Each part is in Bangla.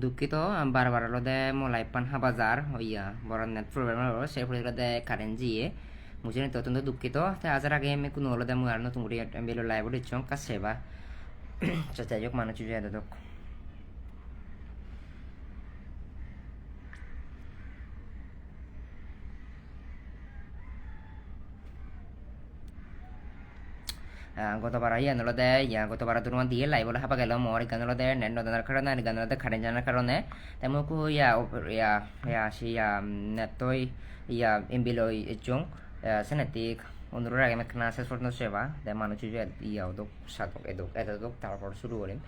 দুঃখিত বারবার হলদে মোলাই পান হাবাজার হইয়া বড় নেট প্রবলেম হলো সেই ফলে হলদে কারেন্ট জিয়ে মুঝে নিতে অত্যন্ত দুঃখিত তাই আজার আগে আমি কোনো হলদে মুই আর নতুন করে বেলো লাইভ দিচ্ছ কাছে বা যাই হোক মানুষ জুয়ে দেখ গতবার ইয়া নলদে গতবার তোমার দিয়ে লাইভ বলে হাবা গেল মোর গান হলদে নেট নদার কারণে গান হলদে কারেন্ট জানার কারণে তাই মুকু নেট তৈ এমবিলো ইচং সেনেটিক অনুরোধ আগে মেখনা শেষ পর্যন্ত সেবা তাই মানুষ জুয়ে দোক সাধক এদোক তারপর শুরু করিম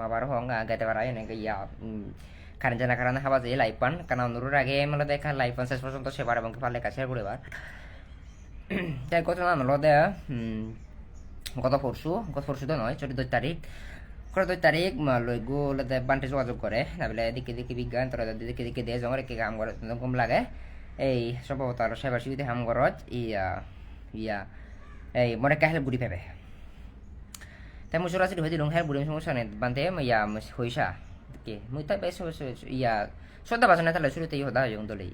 আবার হং গাইতে পারা এনেকে কারেন্ট জানার কারণে হাবা যে লাইভ পান কারণ অনুরোধ আগে মানে দেখা লাইভ পান শেষ পর্যন্ত সেবার এবং পারলে কাছে করিবার তাই ঘটনা হলদে গত পরশু তো নয় 14 তারিখ 14 তারিখ লইগু হলদে বান্টে যোগাযোগ করে নাবিলে দিকে বিজ্ঞান তোরা দিকে দিয়ে জঙ্গল একে কাম করে কম লাগে এই সম্ভবত আরো সাইবার সিটিতে হাম গরজ এই মনে কাহেল বুড়ি ফেবে তাই মুই সরাসরি হয়ে দিলুম হ্যাঁ বুড়ি সমস্যা নেই বান্ধে হইসা কে মুই তাই বেশ সদ্যা বাসনা তাহলে শুরুতেই হদা yung দলেই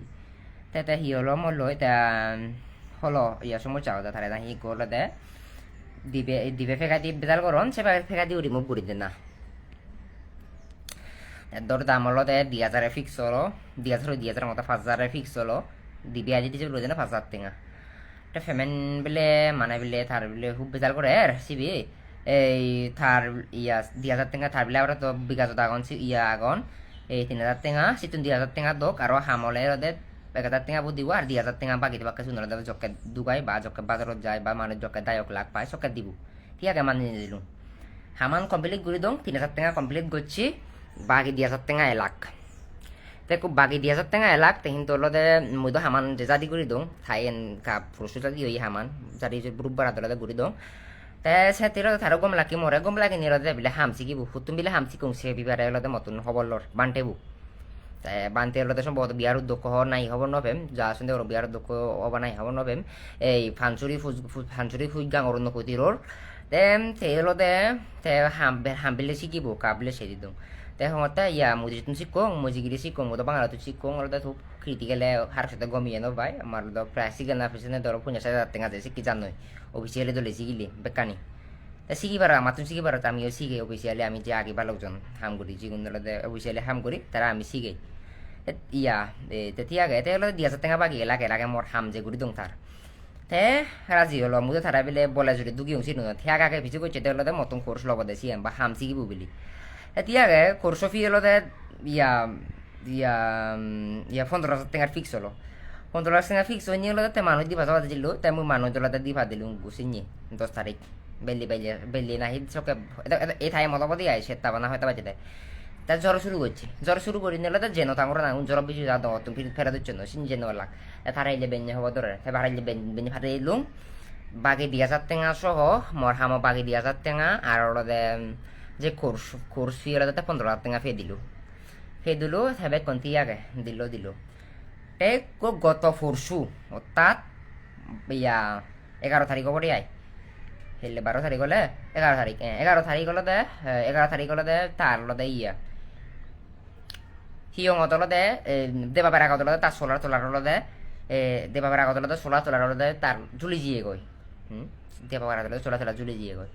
তাই হি হলো মল লই তা হলো সমস্যা হতো তাহলে হি করলে দে দিবে ফেকা দিয়ে বেজাল করন সে ফেকা দিয়ে রিমুভ করে দেন না দর দাম হলো দে 2000 ফিক্স হলো 2000 মতো 5000 ফিক্স হলো দিবে আজ দিছে বলে না 5000 টাকা এটা পেমেন্ট বলে মানে বলে তার বলে খুব বেজাল করে সিবি এই তার 2000 টাকা তার বলে আবার তো বিকাশ আগন আগন এই 3000 টাকা সিতুন 2000 টাকা দোক আর হামলে ওদের 1000 টাকা দিব আর 2000 টাকা বাকি দিবা সুন্দর দেবে জকে দুবাই বা জকে বাজারত যায় বা মানুষ জকে দায়ক লাখ পায় সকে দিব ঠিক আছে মানে দিল হামান কমপ্লিট করে দং 3000 টাকা কমপ্লিট করছি বাকি 2000 টাকা 1 লাখ দেখো বাকি 2000 টাকা 1 লাখ তেহিন তো লদে মই তো হামান যে জাদি করে দং থাই এন কাপ প্রসুতা দি হামান জাদি যে গ্রুপ বাড়া দলে করে দং তে সে তিরো থারো গম লাকি মরে গম লাগি নিরদে বিলে হামসি কি ফুতুম বিলে হামসি কংসে বিবারে লদে মতন হবলর বান্টেবু বানতে হলে সম্ভবত বিয়ার উদ্যোগ নাই হব নভেম যা আসলে বিয়ার উদ্যোগ হবা নাই হব নভেম এই ফানচুরি ফুজ গাঙর নকতিরোর দেন তেলো দে তে হামবিলে শিকিব কাবলে সেরি দং তে হমতে মুজি তুমি শিখো মুজিগিরি শিখো মতো বাংলা তো শিখো ওরা তো ক্রিটিক্যালে হার সাথে গমিয়ে নো ভাই আমার তো প্রায় শিখে না পিছনে ধরো 50,000 টাকা যায় শিখি জানোই অফিসিয়ালি দলে শিখিলি বেকানি তা শিখিবার আমার তুমি শিখিবার আমিও শিখে অফিসিয়ালি আমি যে আগে বা লোকজন হাম করি যেগুলো অফিসিয়ালি হাম করি তারা আমি শিখে তেতিয়া তে হলো 2000 টাকা বাকি লাগে মোর হাম যে গুড়ি দং তার তে রাজি হলো মুদে তারা বিলে বলে যদি দুগি উঁচি নো থিয়াক আগে ভিজু করছে তে হলো মতন কোর্স লব দেছি বা হাম শিখিব বলি তিয়াগে কোর্স ফি হলো ইয়া ইয়া ইয়া 15,000 টাকার ফিক্স হলো 15,000 টাকা ফিক্স হয়ে হলো তে মানুষ দিবা যাওয়া দিল তাই মুই মানুষ দলাতে দিবা দিলুম গুছিনি 10 তারিখ বেলি নাহি চকে এই ঠাই মতামতই আইসে তা বানা হয়তো বাজে দেয় তা জ্বর শুরু করে নিলে যেন তাঙ্গরা না জ্বর বেশি যা দাও তুমি ফেরা দিচ্ছ না সিন যেন লাগ তারাইলে বেঞ্জে হবো ধরে হারাইলে বেঞ্জে ফাটাই লুম বাকি 2000 টাকা সহ মর হামো বাকি 2000 টাকা আর ওরা যে কোর্স ফি ওরা 15,000 টাকা ফে দিল হেবে কন্তি আগে দিল এই গত পরশু অর্থাৎ 11 তারিখ পরে আয় হেলে 12 তারিখ হলে 11 তারিখ হলে 11 তারিখ হলে তার হলে হিয়ং অতলতে দেবাবের আগত তার সোলার তোলার হলদে দেবাবের আগত সোলার তোলার হলদে তার জুলি জিয়ে গই দেবাবের আগত সোলা জুলি জিয়ে গই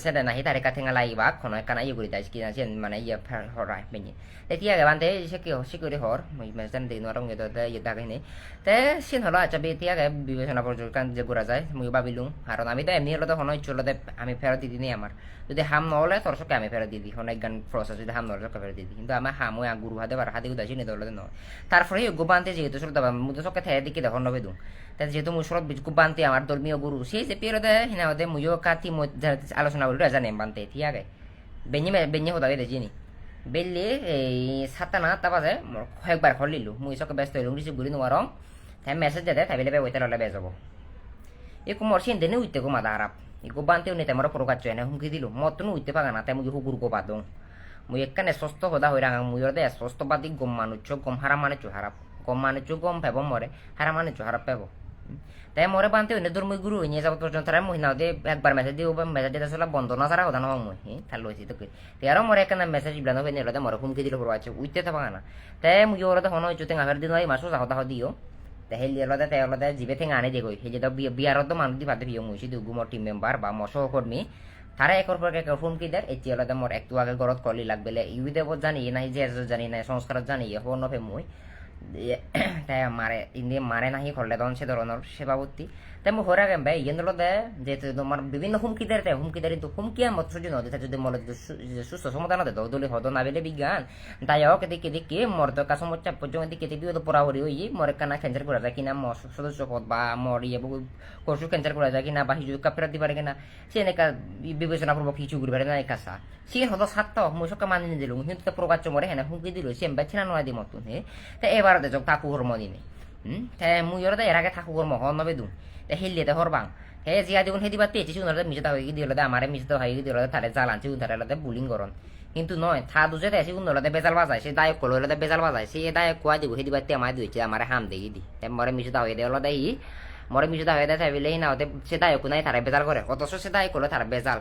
সেটা নাহি তারে কাথেঙা লাইবা খনো কানা ইয়ে করি তাই কি না সেন মানে ইয়ে হরাই বেনি এতিয়া বানতে সে করে হর মেজান দিন রং এতে ইয়ে দাগাইনে তে সেন হলো আচ্ছা এতিয়া বিবেচনা পর্যন্ত যে ঘুরা যায় মুই ভাবিলুম কারণ আমি তো এমনি হলো তো হনো ইচ্ছুল আমি ফেরত দিদি নেই আমার যদি হাম নহলে তোর সকে আমি ফেরত দিদি অনেক গান প্রসেস যদি হাম নহলে সকে ফেরত দিদি কিন্তু আমার হাম ওই গুরু হাতে বার হাতে উদাসী নিতে হলে নয় তারপরে গোবান্তে যেহেতু চলতে মুতো সকে থেকে দিকে দেখো নবে দু তাই যেহেতু মুসরত গোবান্তে আমার ধর্মীয় গুরু সেই যে পেরোদে হিনা হতে মুইও কাতি আলোচনা বলি জানে বানতে ঠিক আছে বেঞ্জে হতা বেদে চিনি বেললে এই 7টা বাজে কয়েকবার হলিলু মুই সকে ব্যস্ত হইলুম রিসিভ করি নোয়ার তাই মেসেজ দে তাই বেলে ওইতে ললে বেজ যাবো একু মোর সিন দেনে উইতে গো মাদা হারাপ একু বানতেও নেই মোর প্রকাশ এনে হুমকি দিল মতন উইতে পাগা না তাই মুই হুকুর গো বাদং মুই একখানে সুস্থ হদা হয়ে রাঙা মুই দে সুস্থ বাদি গম মানুষ গম হারা মানুষ হারাপ গম মানুষ গম পেব মরে হারা মানুষ হারাপ পেব তাই মরে বানতে হইনে ধর্ম গুরু হইনে যাব পর্যন্ত তারা মহিনা দে একবার মেসেজ দিও বা মেসেজ দিতে আসলে বন্ধ না সারা কথা না মই তার লইছি তো তে আরো মরে একখানা মেসেজ ইবলানো হইনে লদে মরে হুমকি দিল পড়ো আছে উইতে থাকা না তাই মুই ওরতে হনো হইতে আগার দিন হয় মাসো যাও তাহ দিও তে হেলি লদে তাই লদে জিবে থেকে আনে দেখই হে যে বিয়ারত তো মানুষ দি বাদে বিও মুইছি দুগু মোর টিম মেম্বার বা মর সহকর্মী তারা একর পর এক হুমকি দেয় এটি লদে মোর একটু আগে গরত করলি লাগবে ইউই দেব জানি নাই যে জানি নাই সংস্কার জানি হন ফে মুই তাই মারে ইন্দিয়ে মারে নাহি করলে তখন সে ধরনের সেবাবর্তী তাই মই হরে গেম ভাই ইয়েন দে যে তোমার বিভিন্ন হুমকিদার তাই হুমকিদার কিন্তু হুমকি আর মত যদি নদী যদি মলে সুস্থ সমাধান দে দলি হদ না বেলে বিজ্ঞান তাই হোক দেখে দেখে মর তো কাছে মোর চাপ পর্যন্ত দিকে বিও তো পড়াহরি হই মরে কানা ক্যান্সার করা যায় কিনা মর সদস্য পদ বা মর ইয়ে কচু ক্যান্সার করা যায় কিনা বা হিজু কাপড় দিতে পারে কিনা সে এনেকা বিবেচনাপূর্বক কিছু করি পারে না কাছা সে হদ সাত মই সবকে মানি নিদিল কিন্তু তো প্রকাশ্য মরে হ্যাঁ হুমকি দিল সে বাচ্চা নয় দি মতন হে তাই এবার দেখ থাকু হরম দিনে তাই মুই ওর এর আগে থাকু হরম হন নবে দুন তাই হেলিয়ে হরবাং হে জিয়া দিগুন হেদি বাতে এটি সুন্দর মিশতে হয়ে দিল আমারে মিশতে হয়ে দিল তারে জ্বালানছি উধারে বুলিং করন কিন্তু নয় থা দুজে তাই সুন্দর বেজাল বাজায় সে দায়ক করলো বেজাল বাজায় সে দায়ক কুয়া দিব হেদি বাতে আমায় দিয়েছে আমার হাম দেখি দি তাই মরে মিশতে হয়ে দেওয়া দেই মরে মিশতে হয়ে দেয় থাকলে হিনা হতে সে দায়ক নাই তারা বেজাল করে অথচ সে দায়ক করলো তারা বেজাল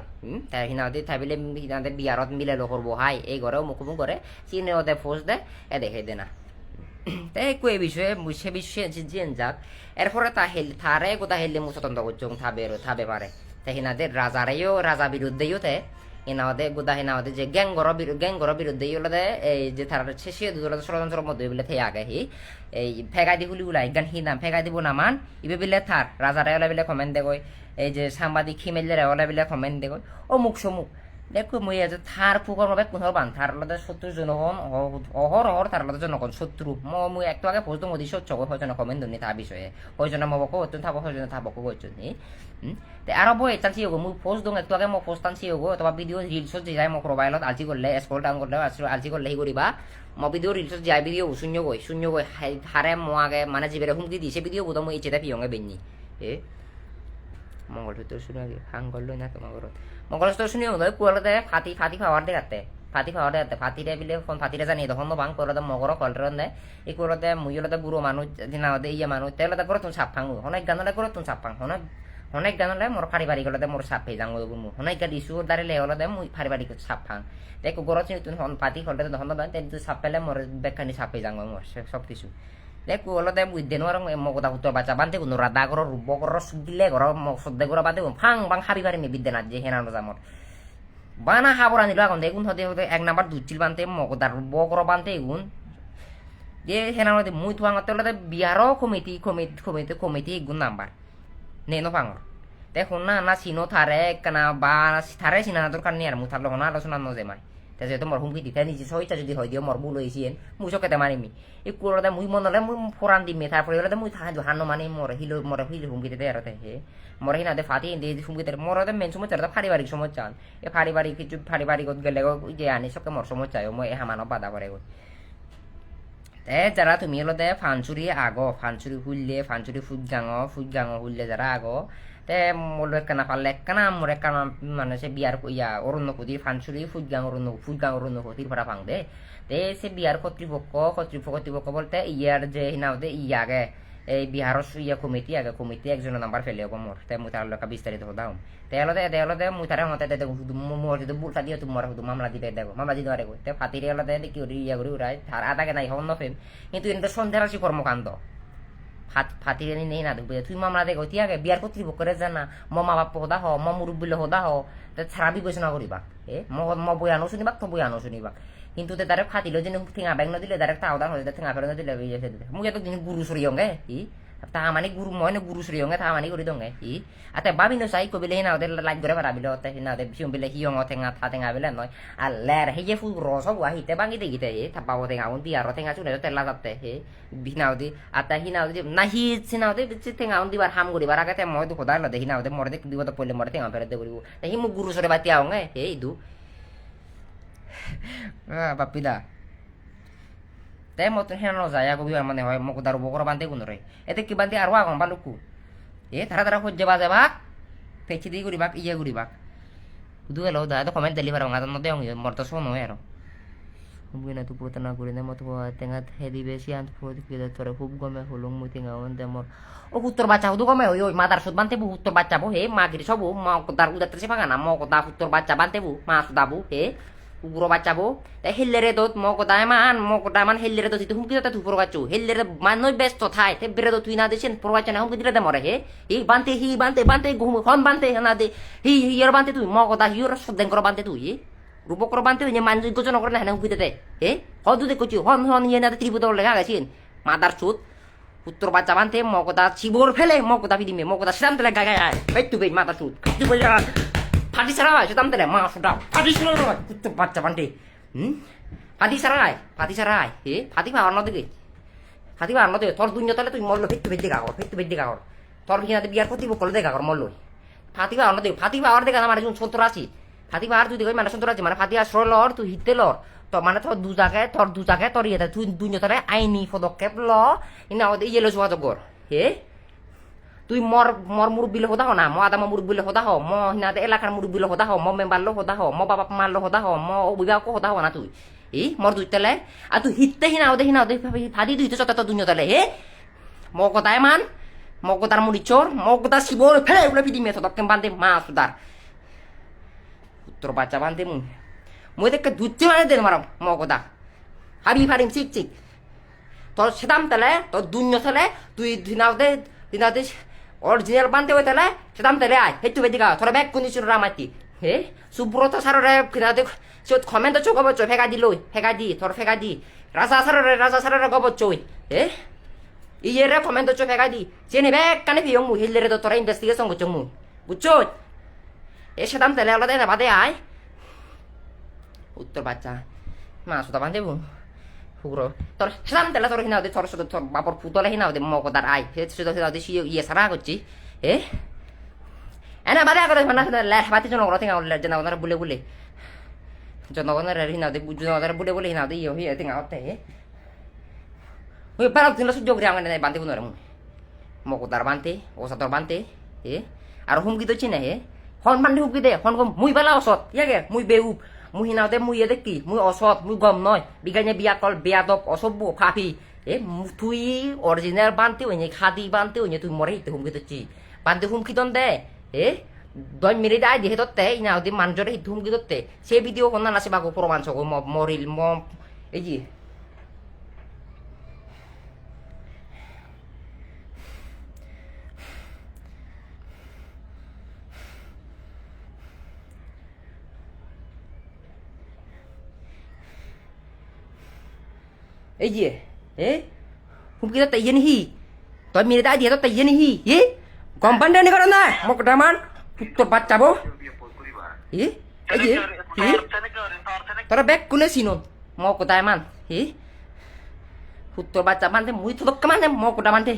তাই হিনা হতে থাকলে হিনাদের বিয়ারত মিলে লো করবো হাই এই ঘরেও মুখোমুখ করে চিনে ওদের ফোর্স দেয় এ দেখে দে না তাই একই বিষয়ে সে বিষয়ে জেন যাক এরপরে তা হেল থারে গোটা হেললে মু স্বতন্ত্র করছং থাবে পারে তাই হিনাদের রাজারেও রাজা বিরুদ্ধেও তে হিনাওদের গোটা হিনাওদের যে গ্যাংগর বিরুদ্ধেই হলে এই যে তার শেষে দুজনের ষড়যন্ত্রের মধ্যে বলে থেকে আগে এই ফেগাই দি হুলি উলাই গান হিনাম ফেগাই দিব না মান ইবে বিলে থার রাজারে ওলা বিলে কমেন্ট দেখই এই যে সাংবাদিক খিমেলরে ওলা বিলে কমেন্ট দেখই ও মুখ সমুখ দেখো মই আজ থার ফুকর মবে কোনর বান থার লদে শত্রু জনগণ অহর থার লদে জনগণ শত্রু মই একটু আগে পোস্ট মদি সচ্চ হয়জন কমেন্ট দনি তা বিষয়ে হয়জন মবক হতন থাবো হয়জন থাবক হয়জন নি তে আর বই তানসি গো মই পোস্ট দং একটু আগে মই পোস্ট তানসি গো অথবা ভিডিও রিলস যে যাই মই মোবাইলত আজি করলে স্ক্রল ডাউন করলে আজি করলে হি করিবা মই ভিডিও রিলস যাই ভিডিও শূন্য গই হারে মো আগে মানে জিবেরে হুমকি দিছে ভিডিও বুতো মই ইচেটা পিয়ঙ্গে বেনি এ মঙ্গল তো শুনে হাঙ্গল লই না তোমার ঘরত মঙ্গল তো শুনিও নয় কুয়ালতে ফাতি খাওয়ার দেখাতে ফাতিরে বিলে ফোন ফাতিরে জানি তখন বাং কুয়ালতে মগর কলটন দেয় এই কুয়ালতে মুইলতে বুড়ো মানুষ দিনা ইয়ে মানুষ তেলতে করে তুমি সাপ ফাঙু অনেক গানলে করে তুমি সাপ ফাং অনেক গানলে মোর পারিবারিক হলে মোর সাপ পেয়ে যাং অনেক গান ইস্যুর দ্বারে হলে মুই পারিবারিক সাপ ফাং দেখো গরত তুমি ফাতি খলতে তখন দেন তুই সাপ পেলে মোর বেকানি সাপ পেয়ে যাং মোর সব কিছু দেখো হলতে বুঝদেন আর মগদা হুতর বাচ্চা বান্ধে কোনো রাধা ঘর রূপ ঘর সুগিলে ঘর সদ্দে ঘর বান্ধে ফাং বাং হাবি পারি মি বিদ্যে না যে হেনানো জামর বানা হাবর আনিল এখন দেখুন হতে হতে এক নাম্বার দুচিল বান্ধে মগদার রূপ ঘর বান্ধে এগুন যে হেনানো মুই থাঙতে হলে বিহার কমিটি এগুন নাম্বার নেনো ফাঙর দেখুন না চিনো থারে কানা বা থারে চিনা দরকার নেই আর মুই থাকলে হনা আলোচনা নজেমাই যেহেতু মর হুমকি দিতে নিজে সহিতা যদি হয় দিও মর ভুল হয়েছেন মুই চকেতে মারিমি এই কুড়াতে মুই মনলে মুই ফোরান দিমে তারপরে হলে মুই হানো মানে মরে হিল হুমকি দিতে এরতে হে মরে হিনাতে ফাটি দিয়ে হুমকি দিতে মরতে মেন সময় চার পারিবারিক সময় চান এই পারিবারিক কিছু পারিবারিক গেলে যে আনি সবকে মর সময় চাই মই হামানো বাধা করে যারা তুমি হলে ফানচুরি ফানচুরি ফুট গাঙ হুললে যারা তে মোর একখানা পারলে একখানা মোর একখানা মানে সে বিয়ার ইয়া অরণ্যপতির ফানচুরি ফুটগাং অরণ্যপতির ভাড়া ফাং দে তে সে বিয়ার কর্তৃপক্ষ বলতে ইয়ার যে হিনাওতে আগে এই বিহারের ইয়া কমিটি একজনের নাম্বার ফেলে হবো মোর তাই মুই তার লেখা বিস্তারিত হদাম তেলতে মুই তার মতে মোর যদি বুলটা দিয়ে তোমার শুধু মামলা দিবে দেখো মামলা দিতে পারে তে ফাতিরে হলে কি ইয়া করে উড়াই তার আদাকে নাই হন ফেম কিন্তু এটা সন্ধ্যা রাশি কর্মকাণ্ড ফাতিরে নেই না দেখবে তুই মামলা দেখো তুই আগে বিয়ার কর্তৃপক্ষরে জানা মা বাপ হদা হ মুরব্বী হদা হ ছাড়া বিবেচনা করিবা বই আনো শুনিবা তো বই আনো শুনিবা কিন্তু তারে ফাটিল যেন ঠেঙা ব্যাগ নদিলে ডাইরেক্ট আওদান হয়ে ঠেঙা ফেলে নদিলে মুই এত দিন গুরু সরিয়ঙ্গে তাহা মানে গুরু মই গুরু সরিয়ঙ্গে তাহা মানে করি দঙ্গে আতে ভাবি ন চাই কবিলে হিনা ওদের লাইক করে ভাবিলে ওতে হিনা ওদের সিম বিলে হিয়ং ঠেঙা ঠেঙা বিলে নয় আর লের হে ফুল রস হওয়া হিতে ভাঙি দেখিতে থাপাও ঠেঙা বিয়ার ঠেঙা চুলে তেলা যাতে হে হিনাওদি আতা হিনাওদি না হিনাওদি ঠেঙা দিবার হাম করিবার আগে মই তো সদায় লদে হিনাওদি মরে দিব তো পড়লে মরে ঠেঙা ফেলে দে করিব হি মোক গুরু সরে বাতি আওগে হে ইদু বাপিদা তাই মতন হেন যায় কবি মানে হয় মোক দারু বকর বান্ধে গুণ রে এতে কি বান্ধে আর আগম বালুকু তারা সহ্য বাজে বাক পেছি দিয়ে করিবাক করিবাক শুধু এলো দা তো কমেন্ট দিলি পারো না নদে মর তো শোনো আর হুমকি না তুই পুরো না করে নে মতো টেঙা হেদি বেশি আন পুরো তোরে খুব গমে হলুং মুই টেঙা অন মোর ও উত্তর বাচ্চা হুদু গমে ওই মাদার সুদ বানতে বু উত্তর বাচ্চা বু হে মা গিরি সবু মা দার উদাতে সে ভাঙা না মক দা উত্তর বাচ্চা বানতে বু মা সুদাবু হে উগ্র বাচ্চা বু তা হেললে দত মক দা মান হেললে দত হুমকি দত তুই পুরো বাচ্চু হেললে মান নই ব্যস্ত থাই তে বেরে তুই না দেছেন পুরো বাচ্চা না হুমকি দিলে দে মরে হে এই বানতে হি বানতে ঘুম হন বানতে না দে হি হিয়ার বানতে তুই মক দা হিয়ার সদেন কর বানতে তুই রূপকর বানতে হইনি মানুষ গোচন করে না হুমকি দে হে হদু দে কচু হন ইয়ে না ত্রিপুত লেখা গেছেন মাদার সুদ উত্তর বাচ্চা বানতে মকদা চিবোর ফেলে মকদা ফিদিমে মকদা সেদাম তেলে গায় বেটু বেট মাথা সুদ কাটু বলে ফাটি সারা সেদাম তেলে মা সুদা ফাটি সারা উত্তর বাচ্চা বানতে ফাটি সারা হে ফাটি ভার ন দিকে ফাটি ভার ন দিকে তোর দুনিয়া তলে তুই মরলো ফেটু ফেটে গাগর তোর কিনাতে বিয়ার প্রতি বকল দে গাগর মরলো ফাটি ভার ন দিকে ফাটি ভার দেখা না মানে যখন 70 80 ফাটি ভার তুই দেখো মানে 70 80 মানে ফাটি আর সরলর তুই হিতে লর তো মানে তোর দু জায়গায় তোর ইয়ে তুই দুনিয়া তলে আইনি পদক্ষেপ ল ইনা ইয়ে লো যোগাযোগ কর হে তুই মর মুরব্বী লো হদা হ না ম আদা মুরব্বী লো হদা হ ম হিনাতে এলাকার মুরব্বী লো হদা হ ম মেম্বার লো হদা হ ম বাবা মার লো হদা হ ম অভিভাবক হদা হ না তুই মর দুই তেলে আর তুই হিতে হিনা ফাদি দুই তো যত দুনিয়া তলে হে মগদায় মান মগদার মুড়ি চোর মগদা শিবর ফেলে উলে ফিদি মেথ দক্কেম বান্ধে মা সুদার উত্তর বাচ্চা বান্ধে মই দেখে দুধে মানে দে মারম মগদা ফারিম চিক তোর সেদাম তেলে তোর দুনিয়া তেলে তুই দিনাতে অরিজিনাল বানতে হই তেলে সেদাম তেলে আয় হেতু বেদিকা তোর ব্যাগ কোনি চুর রামাতি হে সুব্রত সাররে দিনাতে চোত কমেন্ট চো গবচ ফেগা দি তোর ফেগা দি রাজা সাররে গবচ হে ইয়েরে কমেন্ট চো ফেগা দি জেনে ব্যাগ কানে ফিয়ং মু হিলরে তোরা ইনভেস্টিগেশন করছ মু বুঝছো এ সেদাম তেলে আলাদা না বাদে আয় উত্তর বাচ্চা মা সুদা বান্ধে বু হুগ্র তোর সেদাম তেলে তোর হিনাও দে তোর সাথে তোর বাপর পুতলে হিনাও দে মকদার আই ইয়ে সারা করছি এনা বাদে আগতে মানা বাতি জনগণ থেকে জনগণের বুলে জনগণের হিনাও দে জনগণের বুলে হিনাও দে ইয়ে হইয়া থেকে আওতে ওই পারাক দিন সহ্য করে আমার বান্ধে বুনরে মকদার বান্ধে ওসাতর বান্ধে আর হুমকি তো চিনে হন বান্ধে হুমকি দে হন মুই বেলা অসৎ ইয়াগে মুই বেউপ মুই হিনাওতে মুই এদে কি মুই অসৎ মুই গম নয় বিজ্ঞানে বিয়াকল বেয়াদব অসভ্য ফাফি তুই অরিজিনাল বানতে হইনি খাদি বানতে হইনি তুই মরে হিতে হুমকি দিচ্ছি বানতে হুমকি দন দে দই মেরে দায় দিয়ে দত্তে ইনাও দি মানজরে হিতে হুমকি দত্তে সে ভিডিও কোন না সে বাকো প্রমাণ সগো মরিল এই যে এই যে হুমকি দত্তে ইয়ে নিহি তই মেরে দায় দিয়ে দত্তে ইয়ে নিহি গম পান্ডে নি না মকটা মান উত্তর বাচ্চাবো এই যে তোরা ব্যাগ কোনে চিনুন মকদায় মান উত্তর বাচ্চা বান্ধে মুই থদক্কে মানে মকটা বান্ধে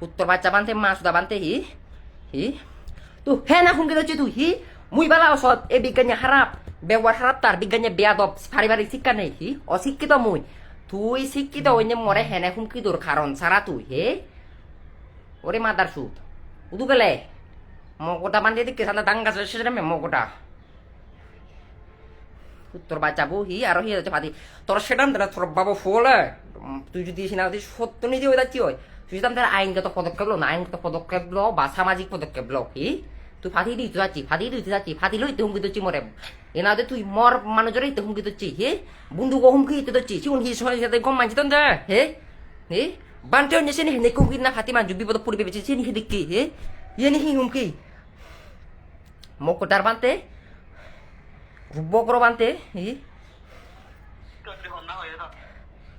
উত্তর বাচ্চা বান্ধে মা সুদা বান্ধে তুই হ্যাঁ না হুমকি দচ্ছি তুই মুই বালা অসৎ এ বিজ্ঞানী হারাপ ব্যবহার হারাপ তার বিজ্ঞানী বেয়াদব পারিবারিক শিক্ষা নেই অশিক্ষিত মুই তুই শিক্ষিত হইনে মরে হেনে হুমকি তোর কারণ সারা তুই ওরে মাদার সুদ উদু গেলে মকটা বান্ধে দিকে সাদা দাঙ্গা শেষ নামে মকটা উত্তর বাচ্চাবো আর ফাদি তোর সেটাম তোর বাবা ফলে তুই যদি সিনা সত্য নিজে হয়ে যাচ্ছি হয় তুই যদি তার আইনগত পদক্ষেপ লো না আইনগত পদক্ষেপ লো বা সামাজিক পদক্ষেপ লো তুই ফাঁদি দিতে যাচ্ছি ফাঁদি লইতে হুমকি দিচ্ছি মরে এনাদের তুই মর মানুষের হিতে হুমকি দিচ্ছি বন্ধুকে হুমকি হিতে দিচ্ছি সিউন সাথে গম মানছি তো বানতে অন্য সে নিহে হুমকি না ফাতি মানজু বিপদ পড়বে বেঁচে সে নিহে দেখি নিহি হুমকি মকটার বানতে বকর বানতে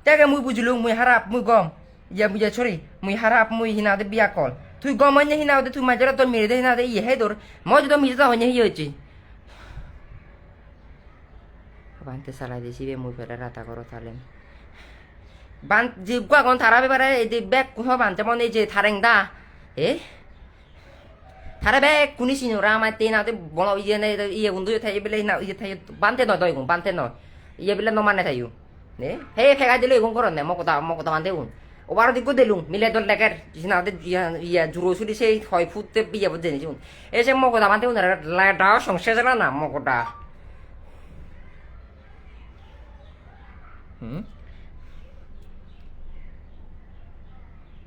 তাকে মুই বুঝলু মুই হারাপ মুই গম ইয়া বুঝা ছড়ি মুই হারাপ মুই হিনাদে বিয়া কল তুই গম হইনে হিনাদে তুই মাঝে তোর মেরে দে হিনাদে ইয়ে হে তোর মই যদি মিজা হইনে হি হয়েছে বানতে চালাই দিছি বে মুই ফেলে রাতা করো তাহলে বান যে গুয়াগন থারা বেবারে এই যে ব্যাগ কুহ বানতে মনে যে থারেং দা থারে ব্যাগ কুনি সিনো রামাই তে নাতে বল ইয়ে নে ইয়ে বন্ধু থাই বেলে না ইয়ে থাই বানতে নয় দই গুণ বানতে নয় ইয়ে বেলে নমানে থাইও হে ফেগাই দিলে এগুন করন নে মকতা বানতে গুণ ওবার দিকো দিলুম মিলে দল লেখার সিনাতে ইয়া জুরো সুরি সেই 6 ফুটতে বিয়া বুঝে নিছি এসে মকতা বানতে গুণ লাডা সংসার জানা না মকটা হুম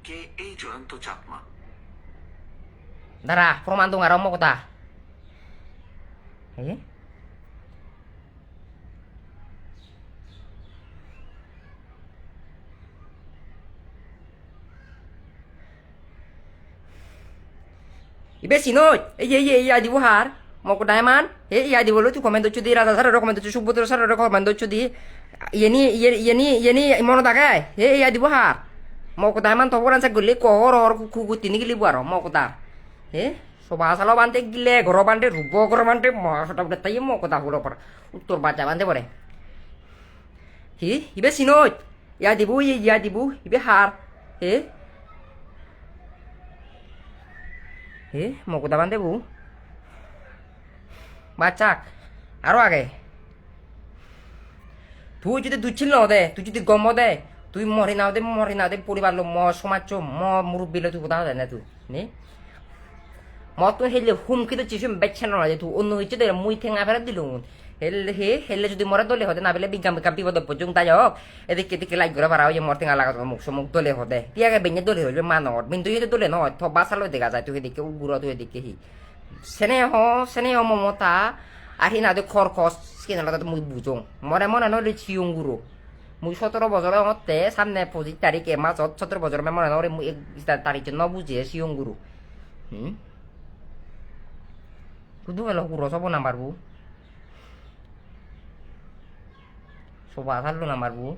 কে এই জয়ন্ত চাকমা? দাঁড়া প্রমাণ দো আর অম্ম কথা ibe sinoj iya di buhar mau ke diamond iya di bolu tu komendo cudi rada sara komendo cu subuh terus sara komendo cudi ini mono takai iya di buhar mau ke diamond to orang saguli ko horor ku tini gili buaro mau ke ta soba salo bante gile goro bante rubo goro bante mau sota udah tayi mau ke ta hulo per utur baca bante bore ibe sinoj iya di bu ibe har mau কোথা বান্ধে বউ বাচ্চাক আরো আগে তুই যদি দুচ্ছিল দে তুই যদি গম দে তুই মরি নাও দে পরিবার লোক ম সমাজ মুরব্বী তুই কোথাও দেয় না তুই নে তুই হেলে হুমকি তো চিসুম বেচ্ছে না তুই অন্য হচ্ছে দে মুই ঠেঙা ফেরত দিল হেলে যদি মরে দলে হতে না বেলে বিজ্ঞান বিপদ পর্যন্ত তাই হোক এদিকে লাইক করে পারা যে মর ঠেঙা লাগা মুখ দলে হতে তিয়াগে বেঞ্জে দলে হইবে মানর কিন্তু এটা দলে নয় থ বাসালো দেখা যায় তুই এদিকে উগুর তুই এদিকে স্নেহ মমতা আহি না খর খস কিনা মুই বুঝং মনে নয় চিয়ং গুরু মুই 17 বছরের মধ্যে সামনে 25 তারিখে মাস 17 বছর মনে নয় মুই তারিখ ন বুঝে চিয়ং গুরু শুধু এলো গুরু সব নাম্বার বু soba sallo na marbu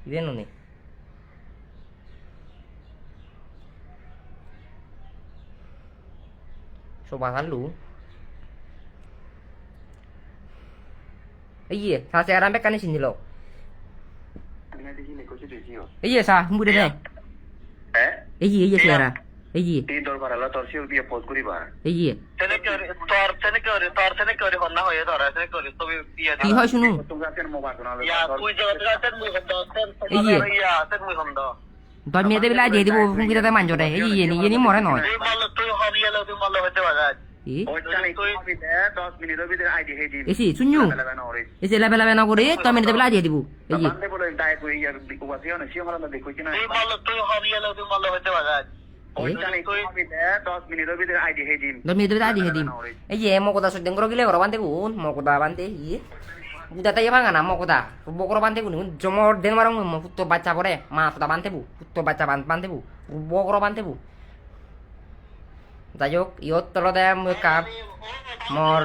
iben nih soba sallo iya sa se arambe kan sini lo iya sa mbude ne iya sera iya এই দরবার আলা তোর সিও বিয়ে পোজ করিবা iya তেনে করে হন্না হয়ে ধরা তেনে করে তবে বিয়ে কি হয় শুনু তুমি গাছের মোবাইল বানালে ইয়া তুই যে গাছের মুই হন্দ ইয়া তেন মুই হন্দ তোর মেয়ে দেবিলা দিয়ে দিব ফুঙ্গিরাতে মানজো রে ইয়ে নি মরে নয় তুই মাল তুই হরিয়ালো তুই মাল হইতে বাজাজ তুই 10 মিনিটের ভিতরে আইডি হে দিবি এসি শুনু এসি লেবেলা না করে তোর মেয়ে দেবিলা দিয়ে দিব এই বান্দে বলে ডাই কই ইয়ার বিকুবাসিও না সিও হলো দেখো কি না তুই মাল তুই হরিয়ালো তুই মাল হইতে Bajaj mau kota sudah ngoro gile ngoro bante kun mau kota bante iya udah tanya bang ana mau kota bokoro bante kun jomor den marang mau puto baca pore ma kota bante bu puto baca bante bu bokoro bante bu jayok iot tolo deh kap mor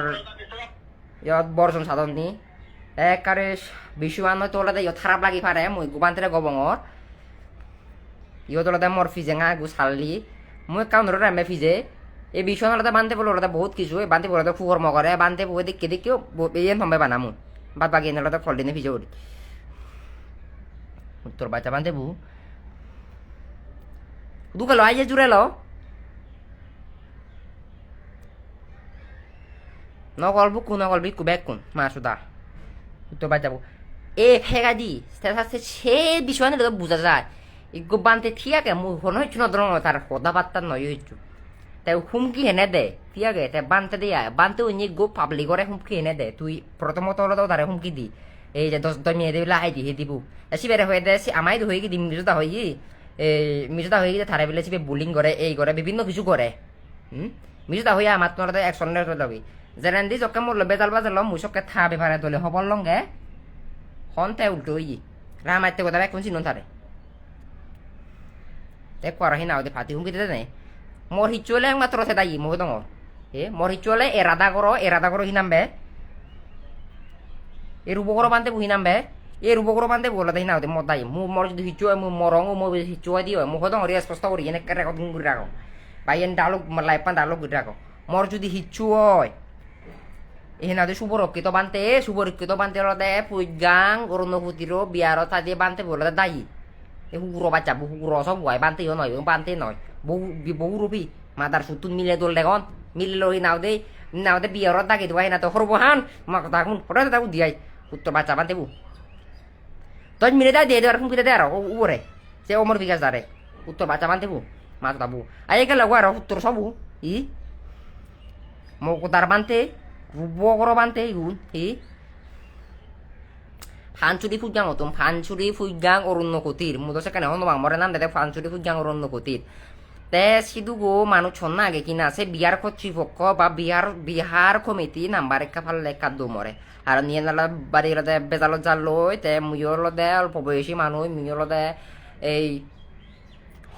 iot borson sadon ni kares bisuan no tolo deh iot harap lagi pare mau bante deh gobongor ইও তোলাতে মোর ফিজে না গু সাললি মুই কাউন রে মে ফিজে এই বিছনালাতে বানতে বলো ওটা বহুত কিছু বানতে বলো ফুকর মগরে বানতে বই দেখে এন সম্ভব বানামু বাদ বাকি এনলাতে ফল দিনে ফিজে ওরি তোর বাচ্চা বানতে বু দুকে লয় যে জুড়ে লো নকল বুকু নকল বিকু বেকুন মা সুদা তোর বাচ্চা বু এ ফেগা দি সে বিষয় না বুঝা যায় ইগো বানতে থিয়াকে মুই হন হইছু না ধরন তার কথাবার্তা নয় হইছু তাই হুমকি হেনে দে থিয়াকে তাই বানতে দিয়া বানতে উনি গো পাবলিক করে হুমকি হেনে দে তুই প্রথমত হলো তারে হুমকি দি এই যে 10 মেয়ে দেবিলা আইডি হে দিব সিবেরে হয়ে দে আমাই তো হয়ে কি মিজুদা হই মিজুদা হয়ে গিয়ে থারে বেলে সিবে বুলিং করে এই করে বিভিন্ন কিছু করে মিজুদা হইয়া আমার তোর একশন লবি যেন দি চকে মোর বেজাল বাজাল মুসকে থা বেভারে দলে হবল লঙ্গে হনতে উল্টো হই রামাইতে কথা এখন চিনুন থারে করা হি না ওদের ফাতি হুমকি দিতে নেই মোর হিচুলে মাত্র সে দায়ী মোহ দঙর মোর হিচুলে এরাদা করো হিনামবে এ রূপ করো বানতে বুহি নামবে এ রূপ করো বানতে বলে দেয় না ওদের মত দায়ী মোর যদি হিচুয়ে মরং মো হিচুয়ে দিও মোহ দঙর স্পষ্ট করি এনে রেকর্ড করে রাখো বা এন ডালক লাইপান ডালক করে রাখো মোর যদি হিচু হয় এনাদে শুভরক্ষিত বানতে হলে পুইগাং অরুণভূতিরও বিয়ার দিয়ে বানতে বলে দায়ী হুগুরো বাচ্চা হুগুরো সব হয় বানতে নয় বহু রূপী মাদার সুতুন মিলে দোল দেখুন মিলে লই নাও দে বিয়ার দাগে দেওয়া না তো হরবহান মা কথা এখন হঠাৎ তাকে দিয়াই উত্তর বাচ্চা বানতে বু তই মিলে দেয় দিয়ে দেওয়ার হুমকি দেয় আর ওরে সে ওমর বিকাশ দারে উত্তর বাচ্চা বানতে বু মা কথা বু আই গেল আর উত্তর সবু মো কোথার বানতে বকর বানতে ফানচুরি ফুটগাং হতুম ফানচুরি ফুটগাং অরণ্য কতির মুদ সেখানে হন মরে নাম দে ফানচুরি ফুটগাং অরণ্য কতির তে সিধু গো মানুষ ছন্ন আগে কিনা আছে বিহার কর্তৃপক্ষ বা বিহার কমিটি নাম্বার একটা ফালে কাদ্য মরে আর নিয়ে নালা বাড়ি লদে বেজালত জাল লই তে মুইও লদে অল্প বয়সী মানুষ মুইও লদে এই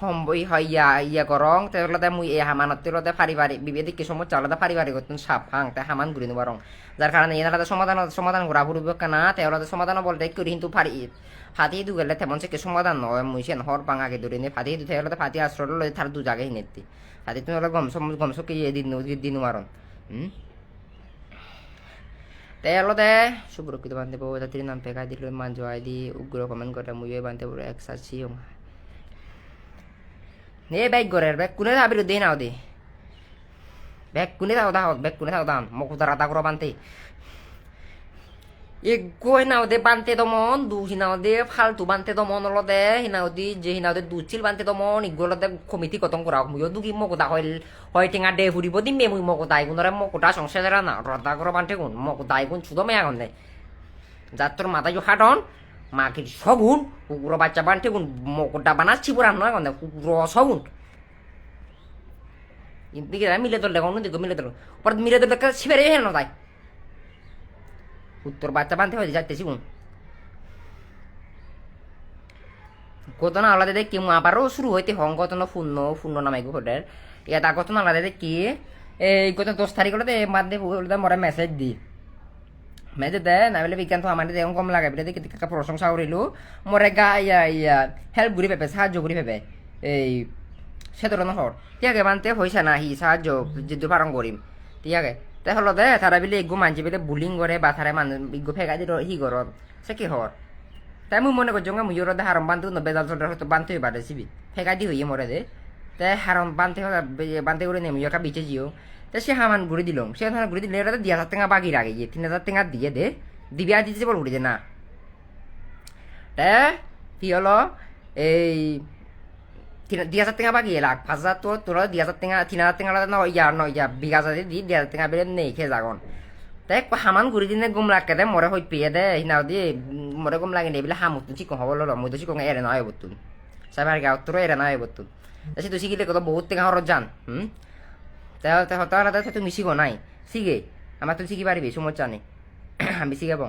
সম্বই হয় ইয়া করং তেলতে মুই এই হামানত তেলতে পারিবারিক বিভেদিক কি সমস্যা আলাদা পারিবারিক সাপ হাং তে হামান ঘুরি নিবারং যার কারণে এনারা সমাধান ঘোরা ঘুরব কেনা তেওলাতে সমাধান বলতে করি কিন্তু পারি ফাতি দু গেলে তেমন সে কি সমাধান নয় মুই সেন হর পাং আগে ধরে নে ফাতি দু তেওলাতে ফাতি আশ্রয় লই তার দু জায়গায় নেতি ফাতি তুমি হলে গমস কি দিন মারন তেলতে সুপ্রকৃত বান্ধে বউ জাতির নাম পেকা দিল মান জয় দি উগ্র কমেন্ট করে মুই বান্ধে বড় এক সাচ্ছি নে ব্যাগ গরের ব্যাগ কোনে আবির দে নাও দে ব্যাগ কোনে দাও ব্যাগ কোনে দাও মকু তারা তা করো বানতে এক গই নাও দে বানতে তো মন দু হিনাও দে ফালতু বানতে তো মন হলো দে হিনাও দি যে হিনাও দে দুচিল বানতে তো মন ইগুলো দে কমিটি কতং করা মুইও দুকি মকু দা হয় টেঙা দে ফুরিব দিম মে মুই মকু দাই গুনরে মকুটা সংসার না রদা করো বানতে গুন মকু দাই গুন ছুদো মে আগন দে যার তোর মাথা জু হাটন মাকে সগুন কুকুর বাচ্চা বানতে গুন মকুটা বানাচ্ছি পুরা নয় গন কুকুর সগুন ইন্দিকে মিলে তোর লেগে দিকে মিলে তোর পর মিলে তোর লেগে ছিবেরে হেন তাই উত্তর বাচ্চা বানতে হয়ে যাইতেছি গুন ঘটনা আলাদা দেখি আবারও শুরু হইতে হং ঘটনা শূন্য নামাই ঘটের এটা ঘটনা আলাদা দেখি এই গত 10 তারিখ হলে মাধ্যে মরে মেসেজ দি মেসেজ দেয় না বলে বিজ্ঞান তো আমার এরকম কম লাগে বলে দেখি প্রশংসা করিলু মরে গা ইয়া হেল্প ঘুরি পেপে সাহায্য ঘুরি পেপে এই সে ধরনের হর ঠিক আছে মানতে হয়েছে না হি সাহায্য যদি পারং করিম ঠিক আছে তাই হলো দে তারা বিলে এগু মানছি বিলে বুলিং করে বা তারা মান ইগু ফেকা দিল হি গরম সে কি হর তাই মুই মনে করছো মুই ওর হারম বান্ধব বেজাল চল হয়তো বানতে হয়ে বাড়ে সিবি ফেকা দি হইয়ে মরে দে তাই হারম বানতে করে নেই মুই একটা বিচে জিও তাই সে হামান ঘুরে দিল সে ঘুরে দিলে এটা 2,000 টাকা বাকি রাখে গিয়ে 3,000 টাকা দিয়ে দে দিবি আর দিতে বল উঠে দে না তা কি হলো এই 2,000 টাকা বাকি লাখ 5,000 তোরা 2,000 টাকা 3,000 টাকা ইয়া বিঘা যাতে দি 2,000 টাকা বেড়ে নেই খেয়ে যাগন তাই হামান ঘুরি দিনে গুম লাগে দে মরে হই পেয়ে দে হিনাও দিয়ে মরে গুম লাগে নেই বলে হামুক তুই চিকন হব লো মুই তো চিকন এরে নয় বতুন সাবার গাঁত তোর এরে নয় বতুন তাই তুই শিখিলে কত বহুত টাকা হরত জান তাহলে তুই মিশিব নাই শিখে আমার তুই শিখি পারিবি সমস্যা নেই আমি শিখাব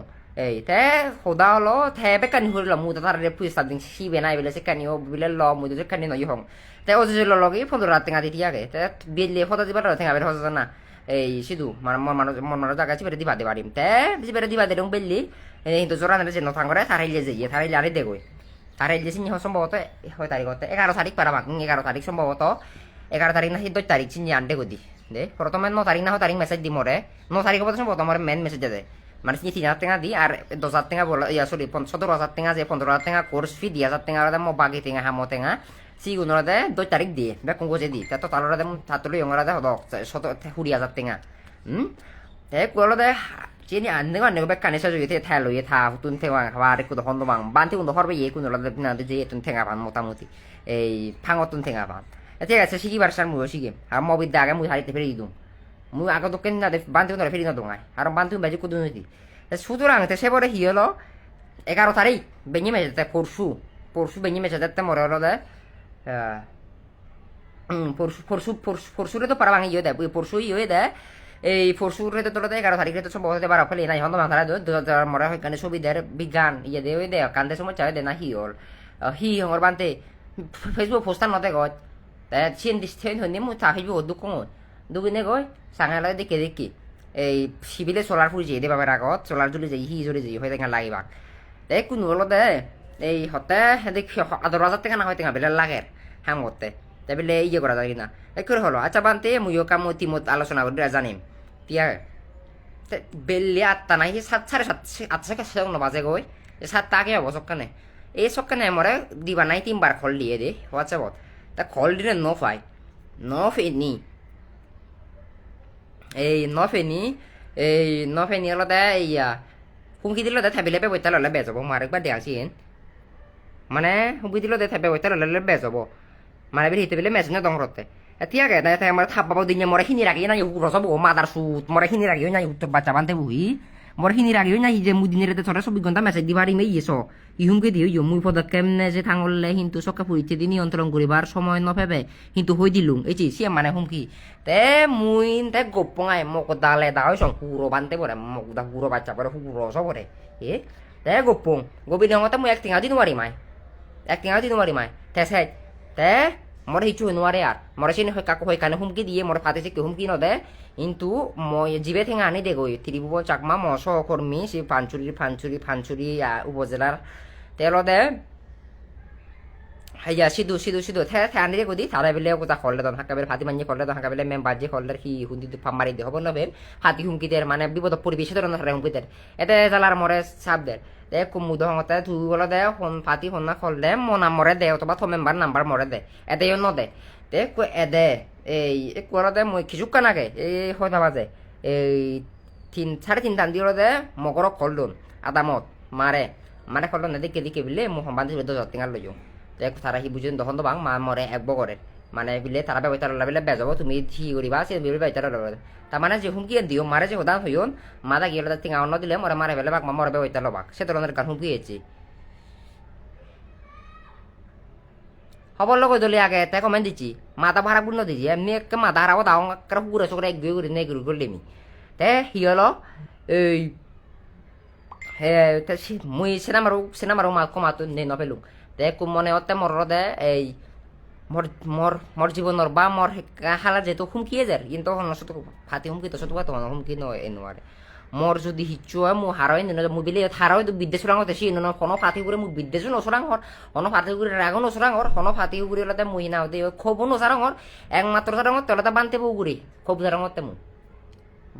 এই তে সদা হলো থে বেকানি হরিল মুই তো তার পয়সা দিন শিবে নাই বলে সে কানিও বিলে ল মুই তো কানি নয় হং তে ও যে লগে 15,000 টাকা দিতে আগে তে বিলে ফটো দিবার টাকা বের হচ্ছে না এই সিধু মন জায়গা চিপে দিবা দে পারিম তে চিপে দিবা দে বেললি এই তো জোরা নেলে যে নথাং করে থারাইলে যাইয়ে থারাইলে আরে দেগই থারাইলে চিনি সম্ভবত 6 তারিখতে 11 তারিখ পারা বাকি 11 তারিখ সম্ভবত 11 তারিখ না 10 তারিখ চিনি আনতে গদি দে প্রথমে 9 তারিখ না 9 তারিখ মেসেজ দি মরে 9 তারিখ পর্যন্ত সম্ভবত আমার মেন মেসেজ দে মানে 3,000 টাকা দি আর 10,000 টাকা বলা ইয়া সরি 17,000 টাকা যে 15,000 টাকা কোর্স ফি 2,000 টাকা আর মো বাকি টাকা হামো টাকা সিগুনরা দে 2 তারিখ দিয়ে বেকং গোজে দি তা তো তালরা দে তাতলে ইংরা দে হদক 20,000 টাকা তে কোলো দে চিনি আননে মানে বেকানে সাজু ইতে থাই লইয়ে থা তুন থেওয়া খাবার কো হন্দ বাং বানতে কোন হরবে ইয়ে কোন লদে না দে যে তুন থেঙ্গা বান মোটামুটি এই ফাঙ্গ তুন থেঙ্গা বান ঠিক আছে শিখিবার সার মুই শিখিম আর মবিদ আগে মুই হারিতে ফেরি দিম মুই আগে তো কেন না দে বানতে কোন ফেরি না দোঙাই আর বানতে বাজি কো দুনতি সুতরাং তে সেবরে হি হলো 11 তারিখ বেনি মেজে তে পরশু বেনি মেজে তে মরে হলো দে পরশুরে তো পারা ভাঙি ইয়ে দেয় পরশু ইয়ে দেয় এই পরশুরে তো তোলা 11 তারিখে তো সম্ভব হতে পারা ফেলে নাই হন্দ মাথারা মরা হয় কানে ছবি দেয় বিজ্ঞান ইয়ে দে ওই দে কান্দে সময় চাই দে না হি হল হি হঙর বানতে ফেসবুক পোস্টার নতে গয় তা চিন দিচ্ছেন হইনি মু তা ফেসবুক দুগুনে গয় সাঙালে দেখি এই সিভিলে সোলার ফুল যেয়ে দে বাবার আগত সোলার জুলি যাই হি জুলি যাই হয়ে দেখা লাগিবাক এই কোনো হলো দে এই হতে দেখি 10,000 টাকা না হয় টাকা বেলে লাগে হাম করতে তাই বলে ইয়ে করা যায় না এই করে হলো আচ্ছা বানতে মুইও কাম তিমত আলোচনা করে জানিম তিয়া বেললে 8টা নাই 7:30 8:30 বাজে গই 7টা আগে হবো সকানে এই সকানে মরে দিবা নাই 3বার কল দিয়ে দে হোয়াটসঅ্যাপত তা কল দিলে ন ফেনি এই ন ফেনি হলো দে ইয়া হুমকি দিল দে থাবিলে বইতা ললে বেজ হবো মার একবার দেখাছিন মানে হুমকি দিল দে থাবে বইতা ললে বেজ হবো মানে বের হিতে বেলে মেসেজ না দং রতে এতিয়া গে তাই আমার থাপ বাবু দিনে মরে খিনি রাখি না রসব মাদার সুত মরে খিনি রাখি না উত্তর বাচ্চা বানতে বুহি মোর হিনি রাগিও না যে মুই দিনের রাতে 24 ঘন্টা মেসেজ দিবার ইমে ইয়েছ ইহুমকে দিও ইয়ো মুই পদক্ষেপ নে যে থাঙ্গলে কিন্তু সকা পরিস্থিতি নিয়ন্ত্রণ করিবার সময় নভেবে কিন্তু হই দিলুম এই যে সিয়া মানে হুমকি তে মুই তে গোপঙাই মক দালে দাও সং পুরো বানতে পরে মক দা পুরো বাচ্চা পরে পুরো সবরে এ তে গোপং গোবিন হতে মুই একটিং আদি নমারি মাই একটিং আদি নমারি মাই তে সাই তে মোর হিচু নোয়ারে আর মোর সিন হই কাকু হই কানে হুমকি দিয়ে মোর ফাতে সে হুমকি ন দে কিন্তু মই জিবে থেকে আনি দেগো ত্রিভুবন চাকমা ম সহকর্মী সে ফানচুরি উপজেলার তেল দে হাইয়া সিধু থে আনি দেগো দি তারা বেলে কোথা খললে দন হাঁকা বেলে ফাতি মাঞ্জি খললে দন হাঁকা বেলে মেম বাজে খললে কি হুন্দি ফাম মারি দে হব নবে ফাতি হুমকি দের মানে বিপদ পরিবেশ ধরনের হুমকি দের এতে জালার মরে সাপ দের দে কুমুদ হতে তুই বলে দে ফাতি হন্না খললে মনা মরে দে অথবা থ মেম্বার নাম্বার মরে দে এতেও ন দে তে এদে এই কোয়ারতে মই খিচুক্কা নাগে এই হয়তা বাজে এই 3:30 দিয়ে দে মগর খলদুন আদামত মারে খলদুন দিকে বিলে মো সম্বান্ধি দতিঙার লইও তে তারা হি বুঝুন তখন তো বাং মা মরে এক বগরে মানে বিলে তারা ব্যবহার লাবিলে বেজাব তুমি ঠি করিবা সে বিলে ব্যবহার লবে তার মানে যে হুমকি দিও মারে যে হোদা হইন মাদা গিয়ে তিঙা অন্য দিলে মরে মারে বেলে বাক মরে ব্যবহার লবাক সে ধরনের গান হুমকি এসেছি খবর লগে দলি আগে তে কমেন্ট দিচ্ছি মাথা ভাড়া পূর্ণ দিছি এমনি একটা মাথা হারাবো দাও একটা পুকুরে চোখে এক দুই করে নেই করলে মি তে হি হলো এই মুই সিনেমারও কমাতো নেই নফেলু তে মনে হতে মর দে এই মর জীবনের বা মর হালা যেহেতু হুমকিয়ে যার কিন্তু ফাতি হুমকি তো সত তোমার হুমকি নয় এনুয়ারে মোর যদি হিচ্ছু হয় মু হারাই মু বিলে হারাই তো বিদ্বেষ হতে সি কোনো ফাতি করে মু বিদ্বেষ নসরাং হর হন ফাতি করে রাগো নসরাং হর হন ফাতি করে হলে মুই না হতে খবো নসারাং হর একমাত্র সারাং হর তলে বানতে বউ গুড়ি খুব জারাং হতে মু